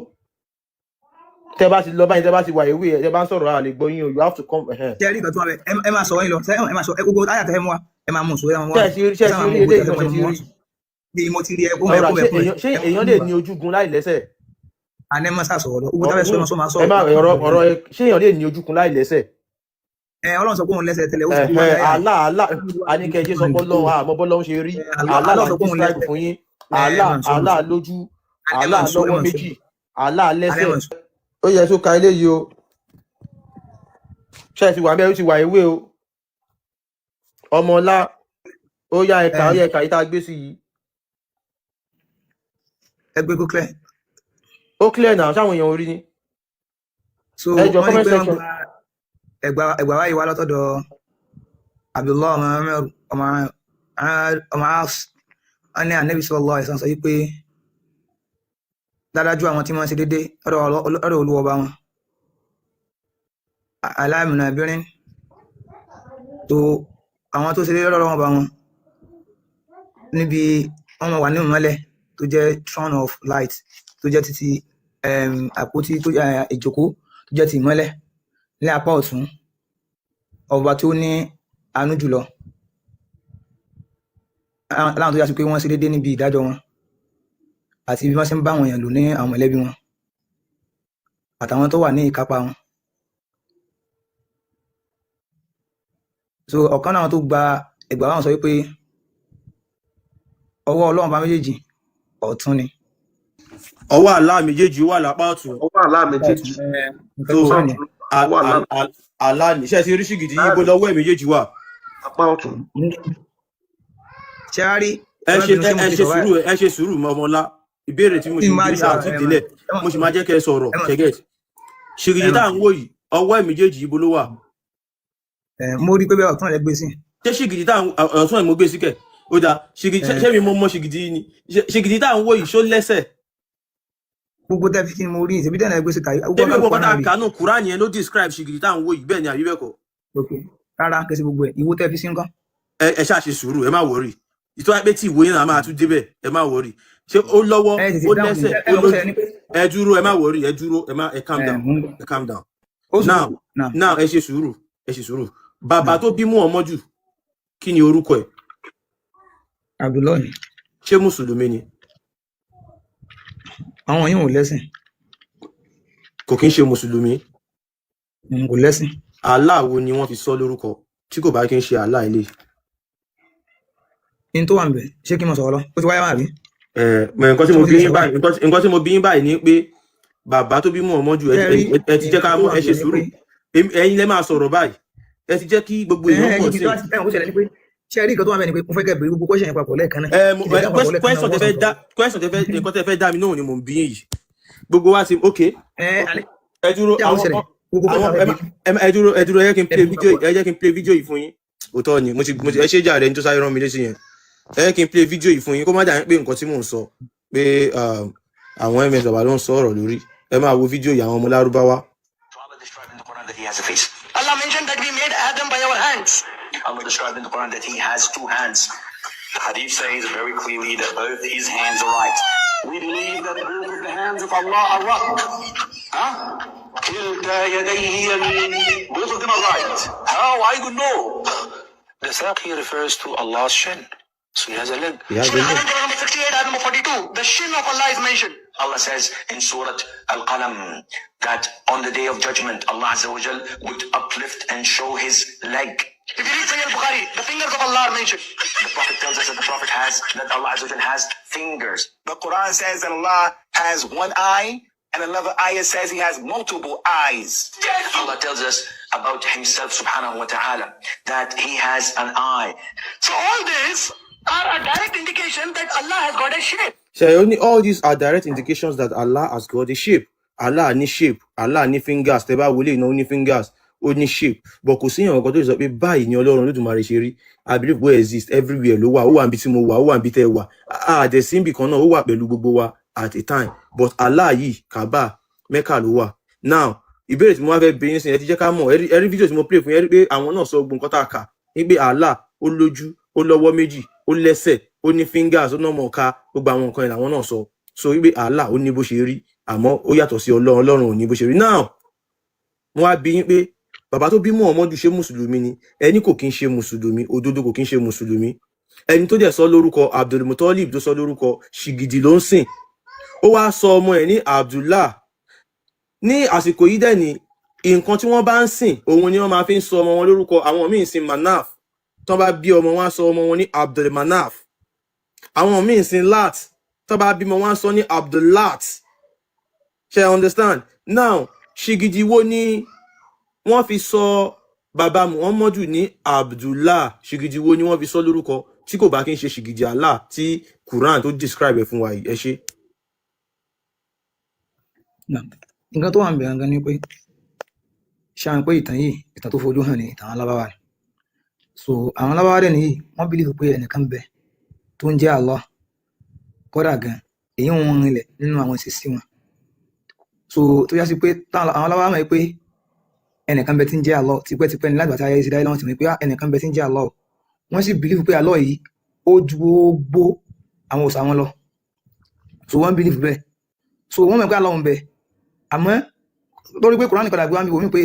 tẹ bá ti lọ báyìí tẹ bá ti wà ewé ẹ bá ń sọ̀rọ̀ àlè gbọ́ yín o you have to come. ṣe rí ìtọ́jú abẹ ẹ máa sọ yín lọ ẹ máa sọ gbogbo ayà tẹ ẹ mú wa ẹ máa mú sọ ẹ máa mú wa. ṣé ẹ ti rí ilé ìjọba ti rí. bí mo ti rí ẹ kó ṣé èèyàn lè ní ojúgun láì lẹ́sẹ̀. àná ẹ máa sàṣọwọ́ lọ owó tábẹ́ sọ máa sọ. ẹ máa ọ̀rọ̀ ṣé èèyàn lè ní ojúgun láì lẹ́sẹ̀. Ọlọ́run sọ pé òun lẹ́sẹ̀ tẹ́lẹ̀ ó sì àlá àníkẹ́jẹ́ sọ bọ́lọ́run àmọ́ bọ́lọ́run ṣe rí àlá là ń describe fún yín àlá lójú àlá lọ́wọ́ méjì àlá lẹ́sẹ̀. ó yẹ tó ka eléyìí o ṣe ti wà bẹ́ẹ̀ ó ti wà ewé o ọmọọlá ó yá ẹ̀ka ó yẹ ẹ̀ka yìí tá a gbé sí yìí. ẹgbẹ́ kó clear. ó clear náà sáwọn èèyàn orí ni. ẹjọ comment section. ẹgbà wáyé wá látọ̀dọ̀ Abdullah ọmọ As wọn ní Ànábì sallallahu alaihi wasallam sọ wípé dájú àwọn tí wọ́n ṣe déédéé ọ̀rọ̀ olúwọba wọn aláìmìnà ìbírin tó àwọn tó ṣe déédéé ọ̀rọ̀ wọn bá wọn níbi wọn wà ní ìmọ́lẹ̀ tó jẹ́ throne of light tó jẹ́ títí àpótí tó ìjókòó tó jẹ́ ti ìmọ́lẹ̀ ní apá ọ̀tún ọba tó ní àánú jùlọ láwọn tó yà sí pé wọ́n ṣe déédéé níbi ìdájọ́ wọn àti bí wọ́n ṣe ń bá àwọn èèyàn lò ní àwọn mọ̀lẹ́bí wọn àtàwọn tó wà ní ìkápá wọn. So ọ̀kan náà tó gba ẹgbàá wọn sọ wípé ọwọ́ Ọlọ́run bá méjèèjì ọ̀tún ni. ọwọ́ Allah méjèèjì wà lápá ọ̀tún. ọwọ́ Allah méjèèjì. Allah ní iṣẹ́ ti rí ṣìgìdì yìí bó lọ́wọ́ ẹ̀ méjèèjì wà. apá ọ̀tún. ṣé a rí. ẹ ṣe sùúrù ọmọlá ìbéèrè tí mo ṣe ń bí àti ìdílẹ̀ mo sì máa jẹ́ kẹ́ ẹ sọ̀rọ̀ ṣẹ́gẹ̀t ṣìgìdì tá à ń wò yìí ọwọ́ ẹ̀ méjèèjì ibo ló wà. mo rí pé bẹ́ẹ̀ ọ̀tún rẹ̀ gbé sí. ṣé ṣìgìdì tá ọ̀tún ẹ̀ mo gbé sí kẹ̀ ó dáa ṣé mi mọ ṣìgìdì ni ṣìgìdì tá à ń wò yìí ṣó lẹ́sẹ̀. gbogbo tẹ́ fi kí ni mo rí ìṣèbí tẹ́lẹ̀ gbé sí kàyí. èmi gbogbo tá a kànú Kùránì yẹn ló describe ṣìgìdì tá à ń wò yìí bẹ́ẹ̀ ni àbí bẹ́ẹ̀ kọ́. rárá kẹsì gbogbo ẹ̀ ìwó tẹ́ fi sí nǹkan. ẹ ṣáà ṣe sùúrù ẹ má wọrí ìtọ́ pé tí ìwé náà máa tún débẹ̀ ẹ má wọrí ṣé ó lọ́wọ́ ó lẹ́sẹ̀ ó lójú ẹ dúró ẹ má wọrí ẹ dúró ẹ calm down now ẹ ṣe sùúrù bàbá tó bí Muhammadu kí ni orúkọ ẹ̀. Abdullahi. ṣé mùsùlùmí ni. àwọn yìí ò lẹ́sìn. kò kí ń ṣe mùsùlùmí. kò lẹ́sìn. Allah wo ni wọ́n fi sọ lórúkọ tí kò bá kí ń ṣe Allah ilé. in tó wà ń bẹ̀ ṣé kí n mọ̀ sọ̀rọ̀ lọ ó ti wáyé máa rí. nǹkan tí mo bí yín báyìí ni pé bàbá tó bí Muhammadu ẹ ti jẹ́ ká mọ̀ ẹ ṣe sùúrù ẹ̀yin lẹ máa sọ̀rọ̀ báyìí ẹ ti jẹ́ kí gbogbo èèyàn pọ̀ sí. ṣé ẹ rí nǹkan tó wà bẹ́ẹ̀ ni pé mo fẹ́ kẹ́ bèrè gbogbo question yẹn papọ̀ lẹ́ẹ̀kan náà. question tẹ fẹ́ dá mi náà ni mò ń bí yín yìí gbogbo wa ti ok ẹ dúró ẹ dúró ẹ jẹ́ kí n play video yìí fún yín òótọ́ ni mo ti ẹ ṣe jà rẹ ní tó sáré rán mi létí yẹn ẹ jẹ́ kí n play video yìí fún yín kó má dà yín pé nǹkan tí mò ń sọ pé àwọn ms bàbá ló ń sọ ọ̀rọ̀ lórí ẹ máa wo fídíò yìí àwọn ọmọ lárúbáwá. Allah mentioned that we made Adam by our hands. Allah described in the Quran that he has two hands. The hadith says very clearly that both his hands are right. We believe that both of the hands of Allah are right. Both of them are right. How? I don't know. The saqi refers to Allah's shin. So he has a leg. Surah Al-Anbiya number 68, ayat number 42. The shin of Allah is mentioned. Allah says in Surah Al-Qalam that on the day of judgment, Allah Azza wa Jal would uplift and show his leg. If you read Sahih al-Bukhari, the fingers of Allah are mentioned. The Prophet tells us that Allah Azza wa Jal has fingers. The Quran says that Allah has one eye, and another ayah says he has multiple eyes. Allah tells us about himself subhanahu wa ta'ala that he has an eye. So all this are a direct indication that Allah has got a shape. So only all these are direct indications that Allah has got a shape. Allah ní shape, Allah ní fingers, tẹ́ bá wọlé iná ní fingers, ó ní shape but kò sí èèyàn kan tó sọ pé báyìí ni Ọlọ́run Olódùmarè ṣe rí. I believe we exist everywhere ló wà, ó wà níbi tí mo wà, ó wà níbi tẹ́ wà, àdẹ̀ sí níbì kan náà, ó wà pẹ̀lú gbogbo wa at a time but Allah yìí Kaaba Mecca ló wà. Now ìbéèrè tí mo wá fẹ́ bẹ̀rẹ̀ sí ẹ ti jẹ́ ká mọ̀ ẹ rí fídíò tí mo play fún yẹn rí pé àwọn náà sọ gbogbo nǹkan tá a kà ní pé Allah ó lójú ó lọ́wọ́ méjì ó lẹ́sẹ̀ ó ní fingers ó náà mọ̀ ká gbogbo àwọn nǹkan ìlànà náà sọ so wípé Allah ó ní bó ṣe rí àmọ́ ó yàtọ̀ sí Ọlọ́run ò ní bó ṣe rí. Now mo wá bi yín pé bàbá tó bí Muhammadu ṣe mùsùlùmí ni ẹni kò kí ń ṣe mùsùlùmí òdodo kò kí ń ṣe mùsùlùmí ẹni tó dẹ̀ sọ lórúkọ Abdul Muttalib tó sọ lórúkọ ṣìgìdì ló ń sìn ó wá sọ ọmọ ẹ̀ ní Abdullah ní àsìkò yìí dẹ̀ ni nǹkan tí wọ́n bá ń sìn òun ni wọ́n máa fi ń sọ ọmọ wọn lórúkọ àwọn míì ń sin Manaf tó bá bí ọmọ wọn á sọ ọmọ wọn ní Abdul Manaf àwọn míì ń sin Lat tó bá bímọ wọn á sọ ní Abdullat ṣe understand. Now ṣìgìdì wo ni wọ́n fi sọ bàbá Muhammadu ní Abdullah ṣìgìdì wo ni wọ́n fi sọ lórúkọ tí kò bá kí ń ṣe ṣìgìdì Allah tí Quran tó describe ẹ̀ fún wa yìí ẹ ṣe. nǹkan tó wà ń bẹ̀rẹ̀ gan ni pé ṣáà pé ìtàn yìí ìtàn tó fojú hàn ní ìtàn alábáwá ni so àwọn alábáwá dẹ̀ nìyí wọ́n believe pé ẹnìkan bẹ tó ń jẹ́ Allah kódà gan èyí wọn rinlẹ̀ nínú àwọn ìṣesí wọn so tó yá sí pé àwọn alábáwá mọ̀ pé ẹnìkan bẹ tí ń jẹ́ Allah tipẹ́tipẹ́ ní lágbàtà ayé ìṣẹ̀dá ìlànà tìmọ̀ pé ẹnìkan bẹ tí ń jẹ́ Allah wọ́n sì believe pé Allah yìí ó ju gbogbo àwọn òòṣà wọn lọ so wọ́n believe bẹ́ẹ̀ so wọ́n mọ̀ pé Allah ń bẹ àmọ́ lórí pé Kùránì padà gbé wá ń bí wọ́n pé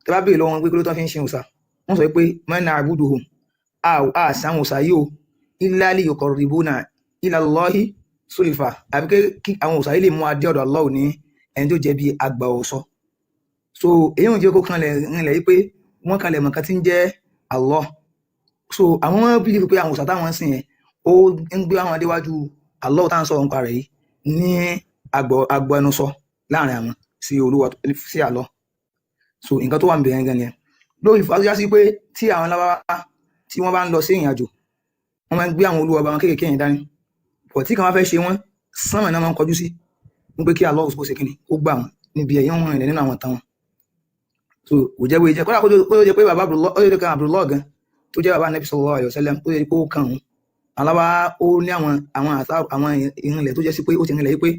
tẹ́ bá béèrè lọ́wọ́ wọn pé kí ló tán fi ń ṣe òòṣà wọ́n sọ pé man na'buduhum àṣàwọn òòṣà yìí o illa liyuqarribuna ila Allahi zulfa àbí kí àwọn òòṣà yìí lè mú adé ọ̀dọ̀ Allah ní ẹni tó jẹ́ bí àgbà ọ̀ṣọ́ so èyí wọn jẹ́ kó kanlẹ̀ rinlẹ̀ yìí pé wọ́n kanlẹ̀ mọ̀ọ́kan tí ń jẹ́ Allah so àwọn bílífù pé àwọn òòṣà táwọn ń sìn yẹn ó ń gbé àwọn adéwájú Allah táwọn ń sọ̀rọ̀ nípa rẹ̀ yìí ní agbẹnusọ láàrin àwọn sí olúwa sí Allah so nǹkan tó wà ń bẹ̀rẹ̀ gan ni lórí ìfàsíyá sí pé tí àwọn lábáwá tí wọ́n bá ń lọ sí ìrìn àjò wọ́n máa ń gbé àwọn olúwa bá wọn kéékèèké yẹn dání pọ̀ tí kan wá fẹ́ ṣe wọ́n sánmà náà máa ń kọjú sí wọ́n pé kí Allah ó ṣe kíni ó gbà wọ́n níbi ẹ̀yìn wọn rìn nínú àwọn táwọn so kò jẹ́ bó jẹ́ kódà kó jẹ́ pé bàbá Abdullah gan tó jẹ́ bàbá Nabi sallallahu alaihi wasallam tó jẹ́ pé ó kàn wọ́n alábá ó ní àwọn ìrìnlẹ̀ tó jẹ́ sí pé ó ti rìnlẹ̀ yìí pé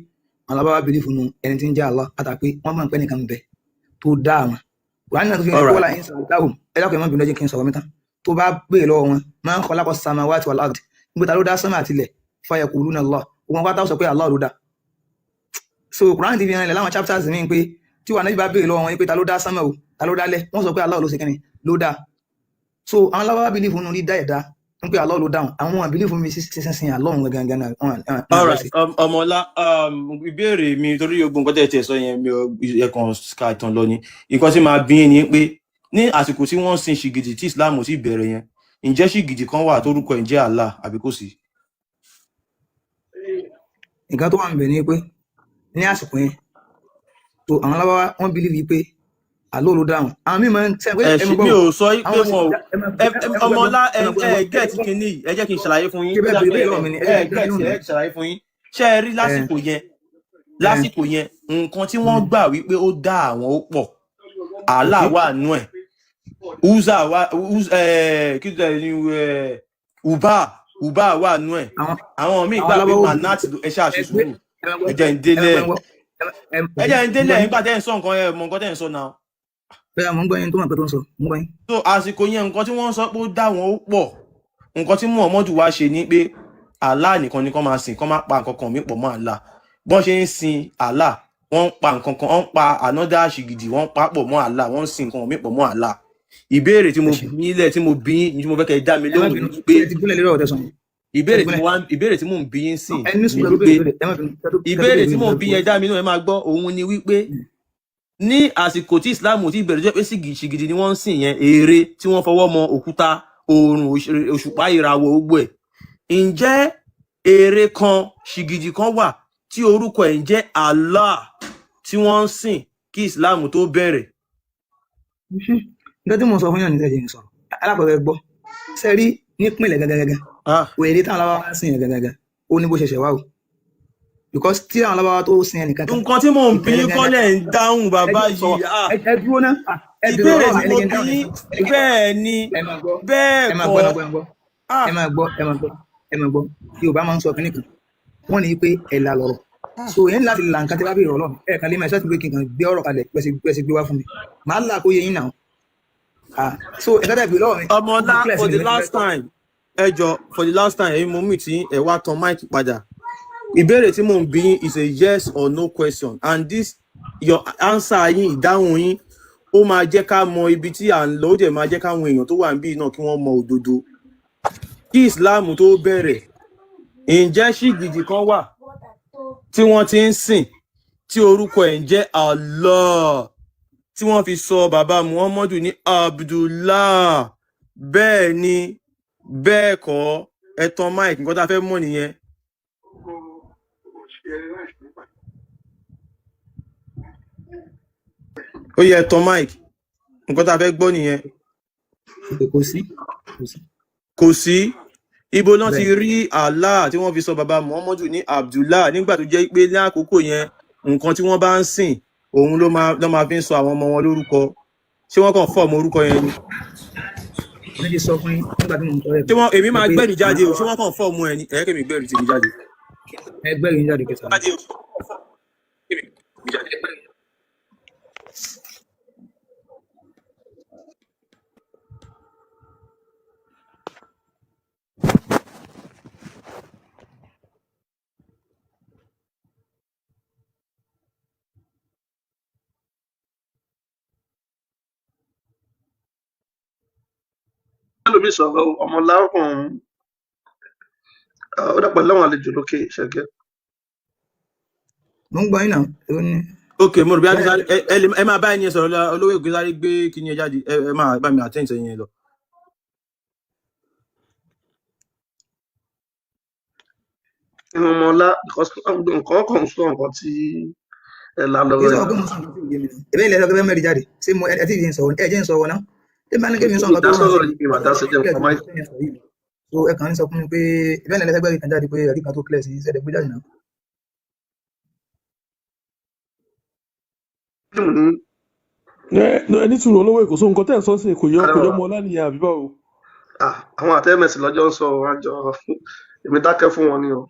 alábá bìlí fún ẹni tí ń jẹ́ Allah àtàpé wọ́n mọ̀ pé nìkan bẹ tó dá àwọn Kùránì náà tó fi hàn kó wà láyé sàdáhùn ẹ̀dá kò mọ̀ bí lọ́jọ́ kí n sọ̀rọ̀ mẹ́ta tó bá béèrè lọ́wọ́ wọn máa ń kọ́ lákọ̀ samawati wal ard nígbà tá ló dá sánmà àtilẹ̀ fayaquluna Allah wọn wá táwọn sọ pé Allah ló dá so Kùránì ti fi hàn ilẹ̀ láwọn chapters mi pé tí wà náà bá béèrè lọ́wọ́ wọn pé ta ló dá sánmà o ta ló dálẹ̀ wọ́n sọ pé Allah ló ṣe kẹ́ni ló dá so àwọn alábáwá bìlí fún dídá ẹ̀dá ń pé Allah ló dáhùn àwọn àbílí fún mi sísìn Allah òun gangan náà. All right ọmọọlá ìbéèrè mi torí ogun nǹkan tẹ̀ sọ yẹn mi ò ẹ̀kan ká ìtàn lọ ni nǹkan tí máa bí ni pé ní àsìkò tí wọ́n sin ṣìgìdì tí Islam ò sì bẹ̀rẹ̀ yẹn ǹjẹ́ ṣìgìdì kan wà tórúkọ ẹ̀ jẹ́ Allah àbí kò sí. nǹkan tó wà ń bẹ̀ ni pé ní àsìkò yẹn so àwọn alábáwá wọ́n bílíìfì pé Allah ló dáhùn àwọn míì máa ń tẹ́ pé ẹ̀mí mi ò sọ pé wọn ò ọmọọlá gẹ̀ẹ́tì kìíní ẹ jẹ́ kí n ṣàlàyé fún yín ṣàlàyé fún yín ṣé ẹ rí lásìkò yẹn nǹkan tí wọ́n gbà wípé ó dá àwọn ó pọ̀ Allah wà nú ẹ̀ uza wà kí ló dé ní uba wà nú ẹ̀ àwọn míì gbà pé manat ẹ ṣáà ṣe sùúrù ẹ jẹ́ ń délẹ̀ nígbà tẹ́ ń sọ nǹkan ẹ mọ nǹkan tẹ́ ń sọ náà. bẹ́ẹ̀ mo ń gbọ́ yín tó mọ̀ pé tó ń sọ mo ń gbọ́ yín. so àsìkò yẹn nǹkan tí wọ́n sọ pé ó dá wọn ó pọ̀ nǹkan tí Muhammadu wá ṣe ni pé Allah nìkan ni kán máa sìn kán má pa nǹkan kan mí pọ̀ mọ́ Allah bọ́n ṣe ń sin Allah wọ́n ń pa nǹkan kan wọ́n ń pa ànádá ṣìgìdì wọ́n ń pa pọ̀ mọ́ Allah wọ́n ń sin nǹkan mí pọ̀ mọ́ Allah ìbéèrè tí mo bí nílẹ̀ tí mo bí yín tí mo fẹ́ kẹ́ dá mi lóhùn ni pé ìbéèrè tí mò ń bí yín sìn ìbéèrè tí mò ń bí yẹn dá mi náà ẹ máa gbọ́ òun ni wípé ní àsìkò tí Islam ti bẹ̀rẹ̀ jẹ́ pé ṣìgìdì ni wọ́n ń sìn yẹn ère tí wọ́n fọwọ́ mọ òkúta oòrùn òṣùpá ìràwọ̀ gbogbo ẹ̀ ǹjẹ́ ère kan ṣìgìdì kan wà tí orúkọ ẹ̀ ń jẹ́ Allah tí wọ́n ń sìn kí Islam tó bẹ̀rẹ̀. nǹkan tí mo sọ fún yàn ní sẹ́yìn ń sọ̀rọ̀ alápẹ̀rẹ̀ gbọ́ sẹ́rí nípìnlẹ̀ gẹ́gẹ́gẹ́ wèrè táwọn alábáwá ń sìn yẹn gẹ́gẹ́gẹ́ ó ní bó ṣẹ̀ṣẹ̀ wá o because tí àwọn alábáwá tó sin ẹnìkan. nǹkan tí mò ń bí kọ́lẹ̀ ń dáhùn bàbá yìí. ẹ dúró ná ìbéèrè tí mo bí bẹ́ẹ̀ ni bẹ́ẹ̀ kọ́. ẹ máa gbọ́ Yorùbá máa ń sọ kínní kan wọ́n ní pé ẹ̀là lọ̀rọ̀ so yẹn láti là nǹkan tí bá bèèrè ọlọ́run ẹ̀ kan lè máa ṣáàtì pé kí n kàn gbé ọ̀rọ̀ kalẹ̀ pẹ̀sì gbé wá fún mi màá là kó yẹ yín náà so ẹ̀ka dàbí lọ́wọ́ mi. Ọmọlá for the last time ẹ jọ for the last time ẹ̀yin mo mì tí ẹ wá tan mic padà ìbéèrè tí mò ń bí is a yes or no question and this your answer yín ìdáhùn yín ó máa jẹ́ ká mọ ibi tí à ń lọ ó dẹ̀ máa jẹ́ káwọn èèyàn tó wà níbí náà kí wọ́n mọ òdodo kí Islam tó bẹ̀rẹ̀ ǹjẹ́ ṣìgìdì kan wà tí wọ́n ti ń sìn tí orúkọ ẹ̀ ń jẹ́ Allah tí wọ́n fi sọ bàbá Muhammadu ní Abdullah bẹ́ẹ̀ ni bẹ́ẹ̀ kọ́ ẹ tan mic nǹkan tá a fẹ́ mọ̀ nìyẹn. ó yẹ tan mic nǹkan tá a fẹ́ gbọ́ nìyẹn. kò sí ibo náà ti rí Allah tí wọ́n fi sọ bàbá Muhammadu ní Abdullah nígbà tó jẹ́ pé ní àkókò yẹn nǹkan tí wọ́n bá ń sìn òun ló máa fi ń sọ àwọn ọmọ wọn lórúkọ ṣé wọ́n kàn fọ́ọ̀mù orúkọ yẹn ni. ṣé wọ́n èmi máa gbẹ̀rì jáde o ṣé wọ́n kàn fọ́ọ̀mù ẹ ní ẹ̀ẹ́kẹ́ mi gbẹ̀rì tèmi jáde. ẹgbẹ́rì jáde kẹta. lómi sọ̀rọ̀ Ọmọlá ọkùnrin ó dàpọ̀ láwọn àlejò lókè ṣẹ́gẹ́. mo ń gbọ́ yín náà. ok mo rò bí ẹ máa bá ẹni sọ̀rọ̀ olówó ègbé sáré gbé kíní ẹ jáde ẹ máa bá mi àtẹ́ǹtì yẹn lọ. inú Ọmọlá nǹkan kan sọ nǹkan tí ẹ là lọ́wọ́ yẹn. ìbẹ́ ilẹ̀ ẹ̀sọ́ pé mẹ́rin jáde ṣé mo ẹ ti fi sọ̀rọ̀ ẹ jẹ́ ń sọ̀rọ̀ náà tí bá ní kébì ń sọ nǹkan tó sọ̀rọ̀ yìí màdá sí jẹ́ nǹkan máa so ẹ kàn ń sọ fún mi pé ìbẹ́ ilẹ̀ ẹgbẹ́ kan jáde pé ẹ̀rí kan tó clear sí ṣẹ̀dẹ̀ gbé jáde náà. ẹni tí olówó èkó so nǹkan tẹ́ ẹ̀ sọ sí kò yọ ọmọ ọlá nìyẹn àbí báwo. àwọn àtẹ́mẹ̀sì lọ́jọ́ ń sọ àjọ èmi dákẹ́ fún wọn ni o.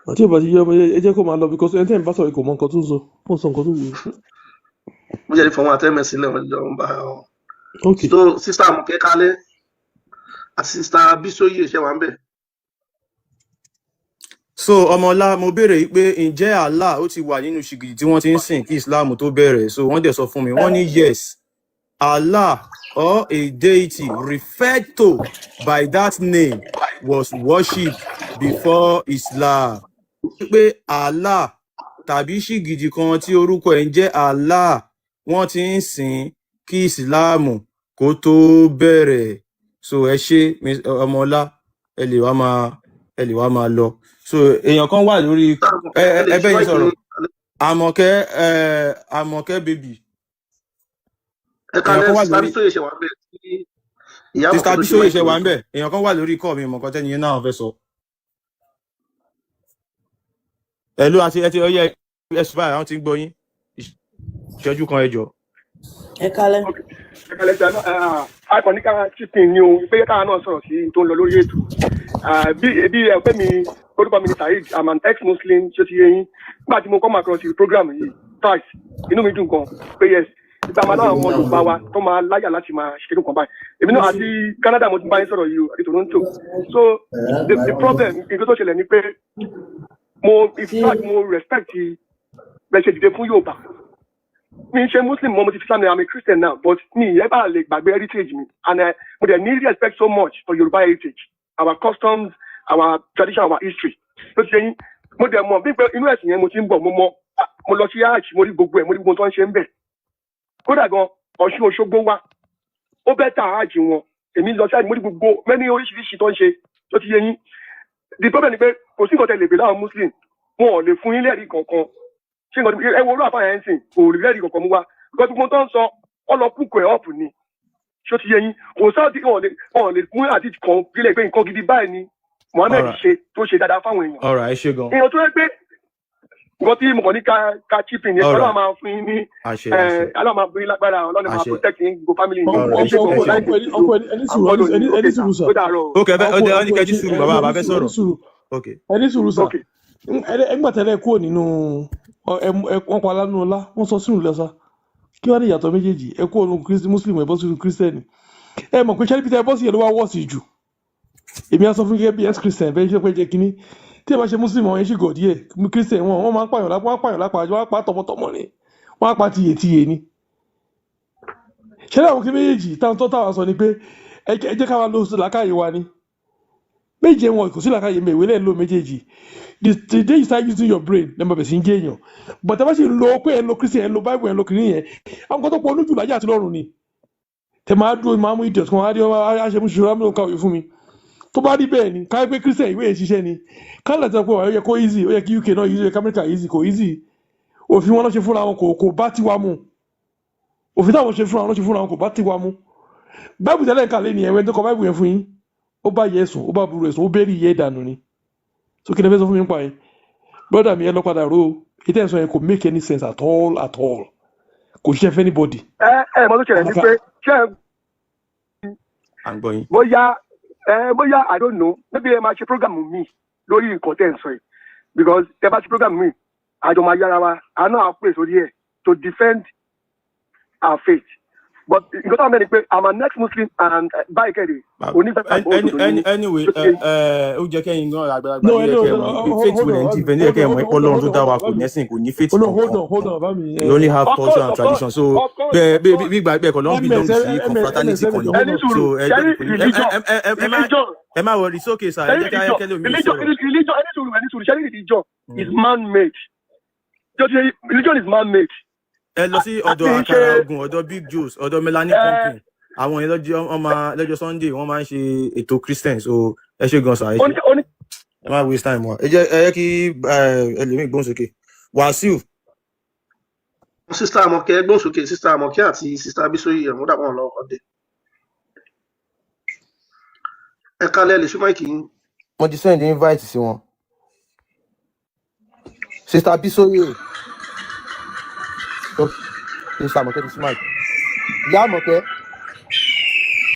àti ìbá ti yẹ ọmọ ẹ jẹ́ kó máa lọ because ẹni tẹ́ ẹ̀ bá sọ̀rọ̀ kò mọ nǹkan tó ń sọ wọ́n sọ nǹkan tó wù ú. mo jẹ́ ìfọwọ́n àtẹ́mẹ̀sì lẹ́wọ̀n jọ ń bá ọ. so sísá Àmọ̀kẹ́ Kálẹ́ àti sísá Bísóyè ṣe wà ń bẹ̀. so Ọmọlá mo béèrè pé ǹjẹ́ Allah ó ti wà nínú ṣìgìdì tí wọ́n ti ń sìn kí Islam tó bẹ̀rẹ̀ so wọ́n dẹ̀ sọ fún mi wọ́n ní yes Allah or a deity referred to by that name was worshipped before Islam. pé Allah tàbí ṣìgìdì kan tí orúkọ ẹ̀ ń jẹ́ Allah wọ́n ti ń sìn kí Islam kó tó bẹ̀rẹ̀ so ẹ ṣé Ọmọlá ẹ lè wá máa lọ so èèyàn kan wà lórí ẹbẹ yìí sọ̀rọ̀ Àmọ̀kẹ́ bèbí èèyàn kan wà lórí Sista Bísóyè ṣe wà ń bẹ̀ èèyàn kan wà lórí kọ́ mi mọ̀kọ́ tẹ́ni yẹn náà fẹ́ sọ ẹ̀lú àti ẹtì ọyẹ ẹ̀sùn báyìí àwọn tí ń gbọ́ yín ìṣẹ́jú kan ẹjọ́. ẹ kálẹ́. akọ̀níkà chipping ni o pé káà náà sọ̀rọ̀ sí tó ń lọ lórí ètò bí ẹgbẹ́ mi orúkọ mi ni Saheed I'm an ex-Muslim ṣé ti yé yín nígbà tí mo come across the program yìí twice inú mi dùn gan pé yes ìgbà máa láwọn ọmọ Yorùbá wa tó máa láyà láti máa ṣe nǹkan báyìí èmi náà àti Canada mo ti bá yín sọ̀rọ̀ yìí o àti Toronto so the problem nǹkan tó ṣẹlẹ̀ ni pé in fact mo respect bẹ́ẹ̀ ṣe dìde fún Yorùbá mi ṣe Muslim mo ti fi sáà I'm a Christian now but mi ìyẹn bá lè gbàgbé heritage mi and mo dẹ̀ need respect so much for Yorùbá heritage our customs our tradition our history ló ti ṣe yín mo dẹ̀ mọ̀ bí pé inú ẹ̀sìn yẹn mo ti ń bọ̀ mo lọ sí hajj mo rí gbogbo ẹ̀ mo rí gbogbo tó ń ṣe ń bẹ̀ kódà gan Ọ̀ṣun Òṣogbo wa ó bẹ́ ta hajj wọn èmi lọ sí hajj mo rí gbogbo mẹ́ni oríṣiríṣi tó ń ṣe ló ti ṣe yín the problem ni pé kò sí nǹkan tẹ̀ lè bè láwọn Muslim wọn ò lè fún yín lẹ́rìí kankan ṣé nǹkan ẹ wo olú àfààyàn ẹ̀sìn kò rí lẹ́rìí kankan mú wa because gbogbo tó ń sọ ọlọ́pùkù ẹ̀ ọ̀pù ni ṣó ti yẹ yín kò sáà tí wọn lè mú àti kan gílẹ̀ pé nǹkan gidi báyìí ni Mohammed ṣe tó ṣe dáadáa fáwọn èèyàn. ọ̀rọ̀ ẹ ṣe gan. èèyàn tó yẹ pé nǹkan tí mo kàn ní ká chip in yẹn ọlọ́run máa fún yín ní ọlọ́run máa fún yín lágbára ọlọ́run máa protect yín go family yín. ẹni sùúrù sà. ok ẹni kẹjí sùúrù bàbá bàbá fẹ́ sọ̀rọ̀. ẹni sùúrù sà. ẹgbà tẹ́lẹ̀ kúrò nínú wọn pa alánú ọlá wọn sọ sínú lẹ́sà kí wọ́n ní ìyàtọ̀ méjèèjì ẹ kúrò nínú muslim ẹ bọ́ sínú kírísítẹ́nì ẹ mọ̀ pé sẹ́ni peter ẹ bọ́ sí yẹn ló wá wọ́ọ̀sì jù èmi á sọ fún gẹ́gẹ́ bí ex-christian bẹ́ẹ̀ ṣe pé jẹ́ kínní tí ẹ bá ṣe muslim wọn yẹn ṣì gọ̀dí ẹ̀ christian wọn máa ń pààyàn lápá wọn á pa tọmọtọmọ ni wọn á pa tiyètiyè ni. ṣẹlẹ̀ àwọn kí méjèèjì táwọn tó táwọn sọ ni pé ẹ jẹ́ káwa ló làákàyè wa ni méje wọn kò sí làákàyè mẹ́ ìwé lẹ́ẹ̀ ló méjèèjì the day you start using your brain lẹ́mọ̀ bẹ̀ sí ń jẹ́ èèyàn but ẹ bá ṣe lo pé ẹ lo christian ẹ lo bible ẹ lo kìnìún yẹn àwọn kan tó pọ̀ olójú láyé àti lọ́run ni tẹ máa dúró máa mú idiot kan á ṣe mú ṣùṣù rámúlò kàwé fún mi tó bá rí bẹ́ẹ̀ ni káyọ̀ pé christian ìwé yẹn ṣiṣẹ́ ni kálẹ̀ tẹ́ pé ó yẹ kó easy ó yẹ kí uk náà easy ó yẹ kí america easy kò easy òfin wọn lọ́ ṣe fúnra wọn kò bá tiwa mu òfin táwọn ṣe fúnra wọn lọ́ ṣe fúnra wọn kò bá tiwa mu báìbù tẹ́lẹ̀ nǹkan lé ní ẹ̀wẹ́ tó kọ báìbù yẹn fún yín ó bá yẹ ẹ̀sùn ó bá burú ẹ̀sùn ó bẹ́ẹ̀rì yẹ ìdànù ni so kí ni ẹ fẹ́ sọ fún mi nípa yẹn brother mi ẹ lọ padà ro ètò ẹ̀sọ́ yẹn kò make any sense at all kò ṣiṣẹ́ fẹ́ anybody. ẹ mọ tó ṣẹlẹ̀ ní pé ṣé bóyá I don't know maybe ẹ máa ṣe program mi lórí nǹkan tẹ́ ẹ̀ ń sọ yìí because ẹ bá ṣe program mi àjọ máa yára wa àánú àwọn place orí ẹ̀ to defend our faith but nǹkan tó wà mẹ́rin pé I'm an ex-Muslim and báyìí kẹ́rì anyway ó jẹ́ kẹ́yìn náà àgbàlagbà ní ẹ̀kẹ́ mọ̀ faith will end even ní ẹ̀kẹ́ mọ̀ ẹ̀kọ́ lọ́run tó dá wa kò ní ẹ̀sìn kò ní faith kankan we only have culture and tradition so bí ìgbà ẹ̀kọ́ lọ́n belong sí confraternity kan yọ so ẹ má wọrí sókè sá ẹ jẹ́ kí ayẹ́kẹ́lẹ́ omi sọ̀rọ̀. religion is man-made religion is man-made. ẹ lọ sí ọ̀dọ̀ àkàrà ogun ọ̀dọ̀ big juice ọ̀dọ̀ melanie pumpkin àwọn yẹn lọ́jọ́ sunday wọ́n máa ń ṣe ètò christian so ẹ ṣe gan sa ẹ má waste time wa ẹ jẹ́ kí ẹlòmíì gbóhùn sókè wàsíù. sista Àmọ̀kẹ́ gbóhùn sókè sista Àmọ̀kẹ́ àti sista Bísóyè ẹ̀mú dàbọ̀ ọ̀nà ọ̀dẹ. ẹ kálẹ̀ lè ṣúmọ́ ìkì yín. mo ti send invite sí wọn sista Bísóyè. Sista Àmọ̀kẹ́ ti smart. Ìyá Àmọ̀kẹ́.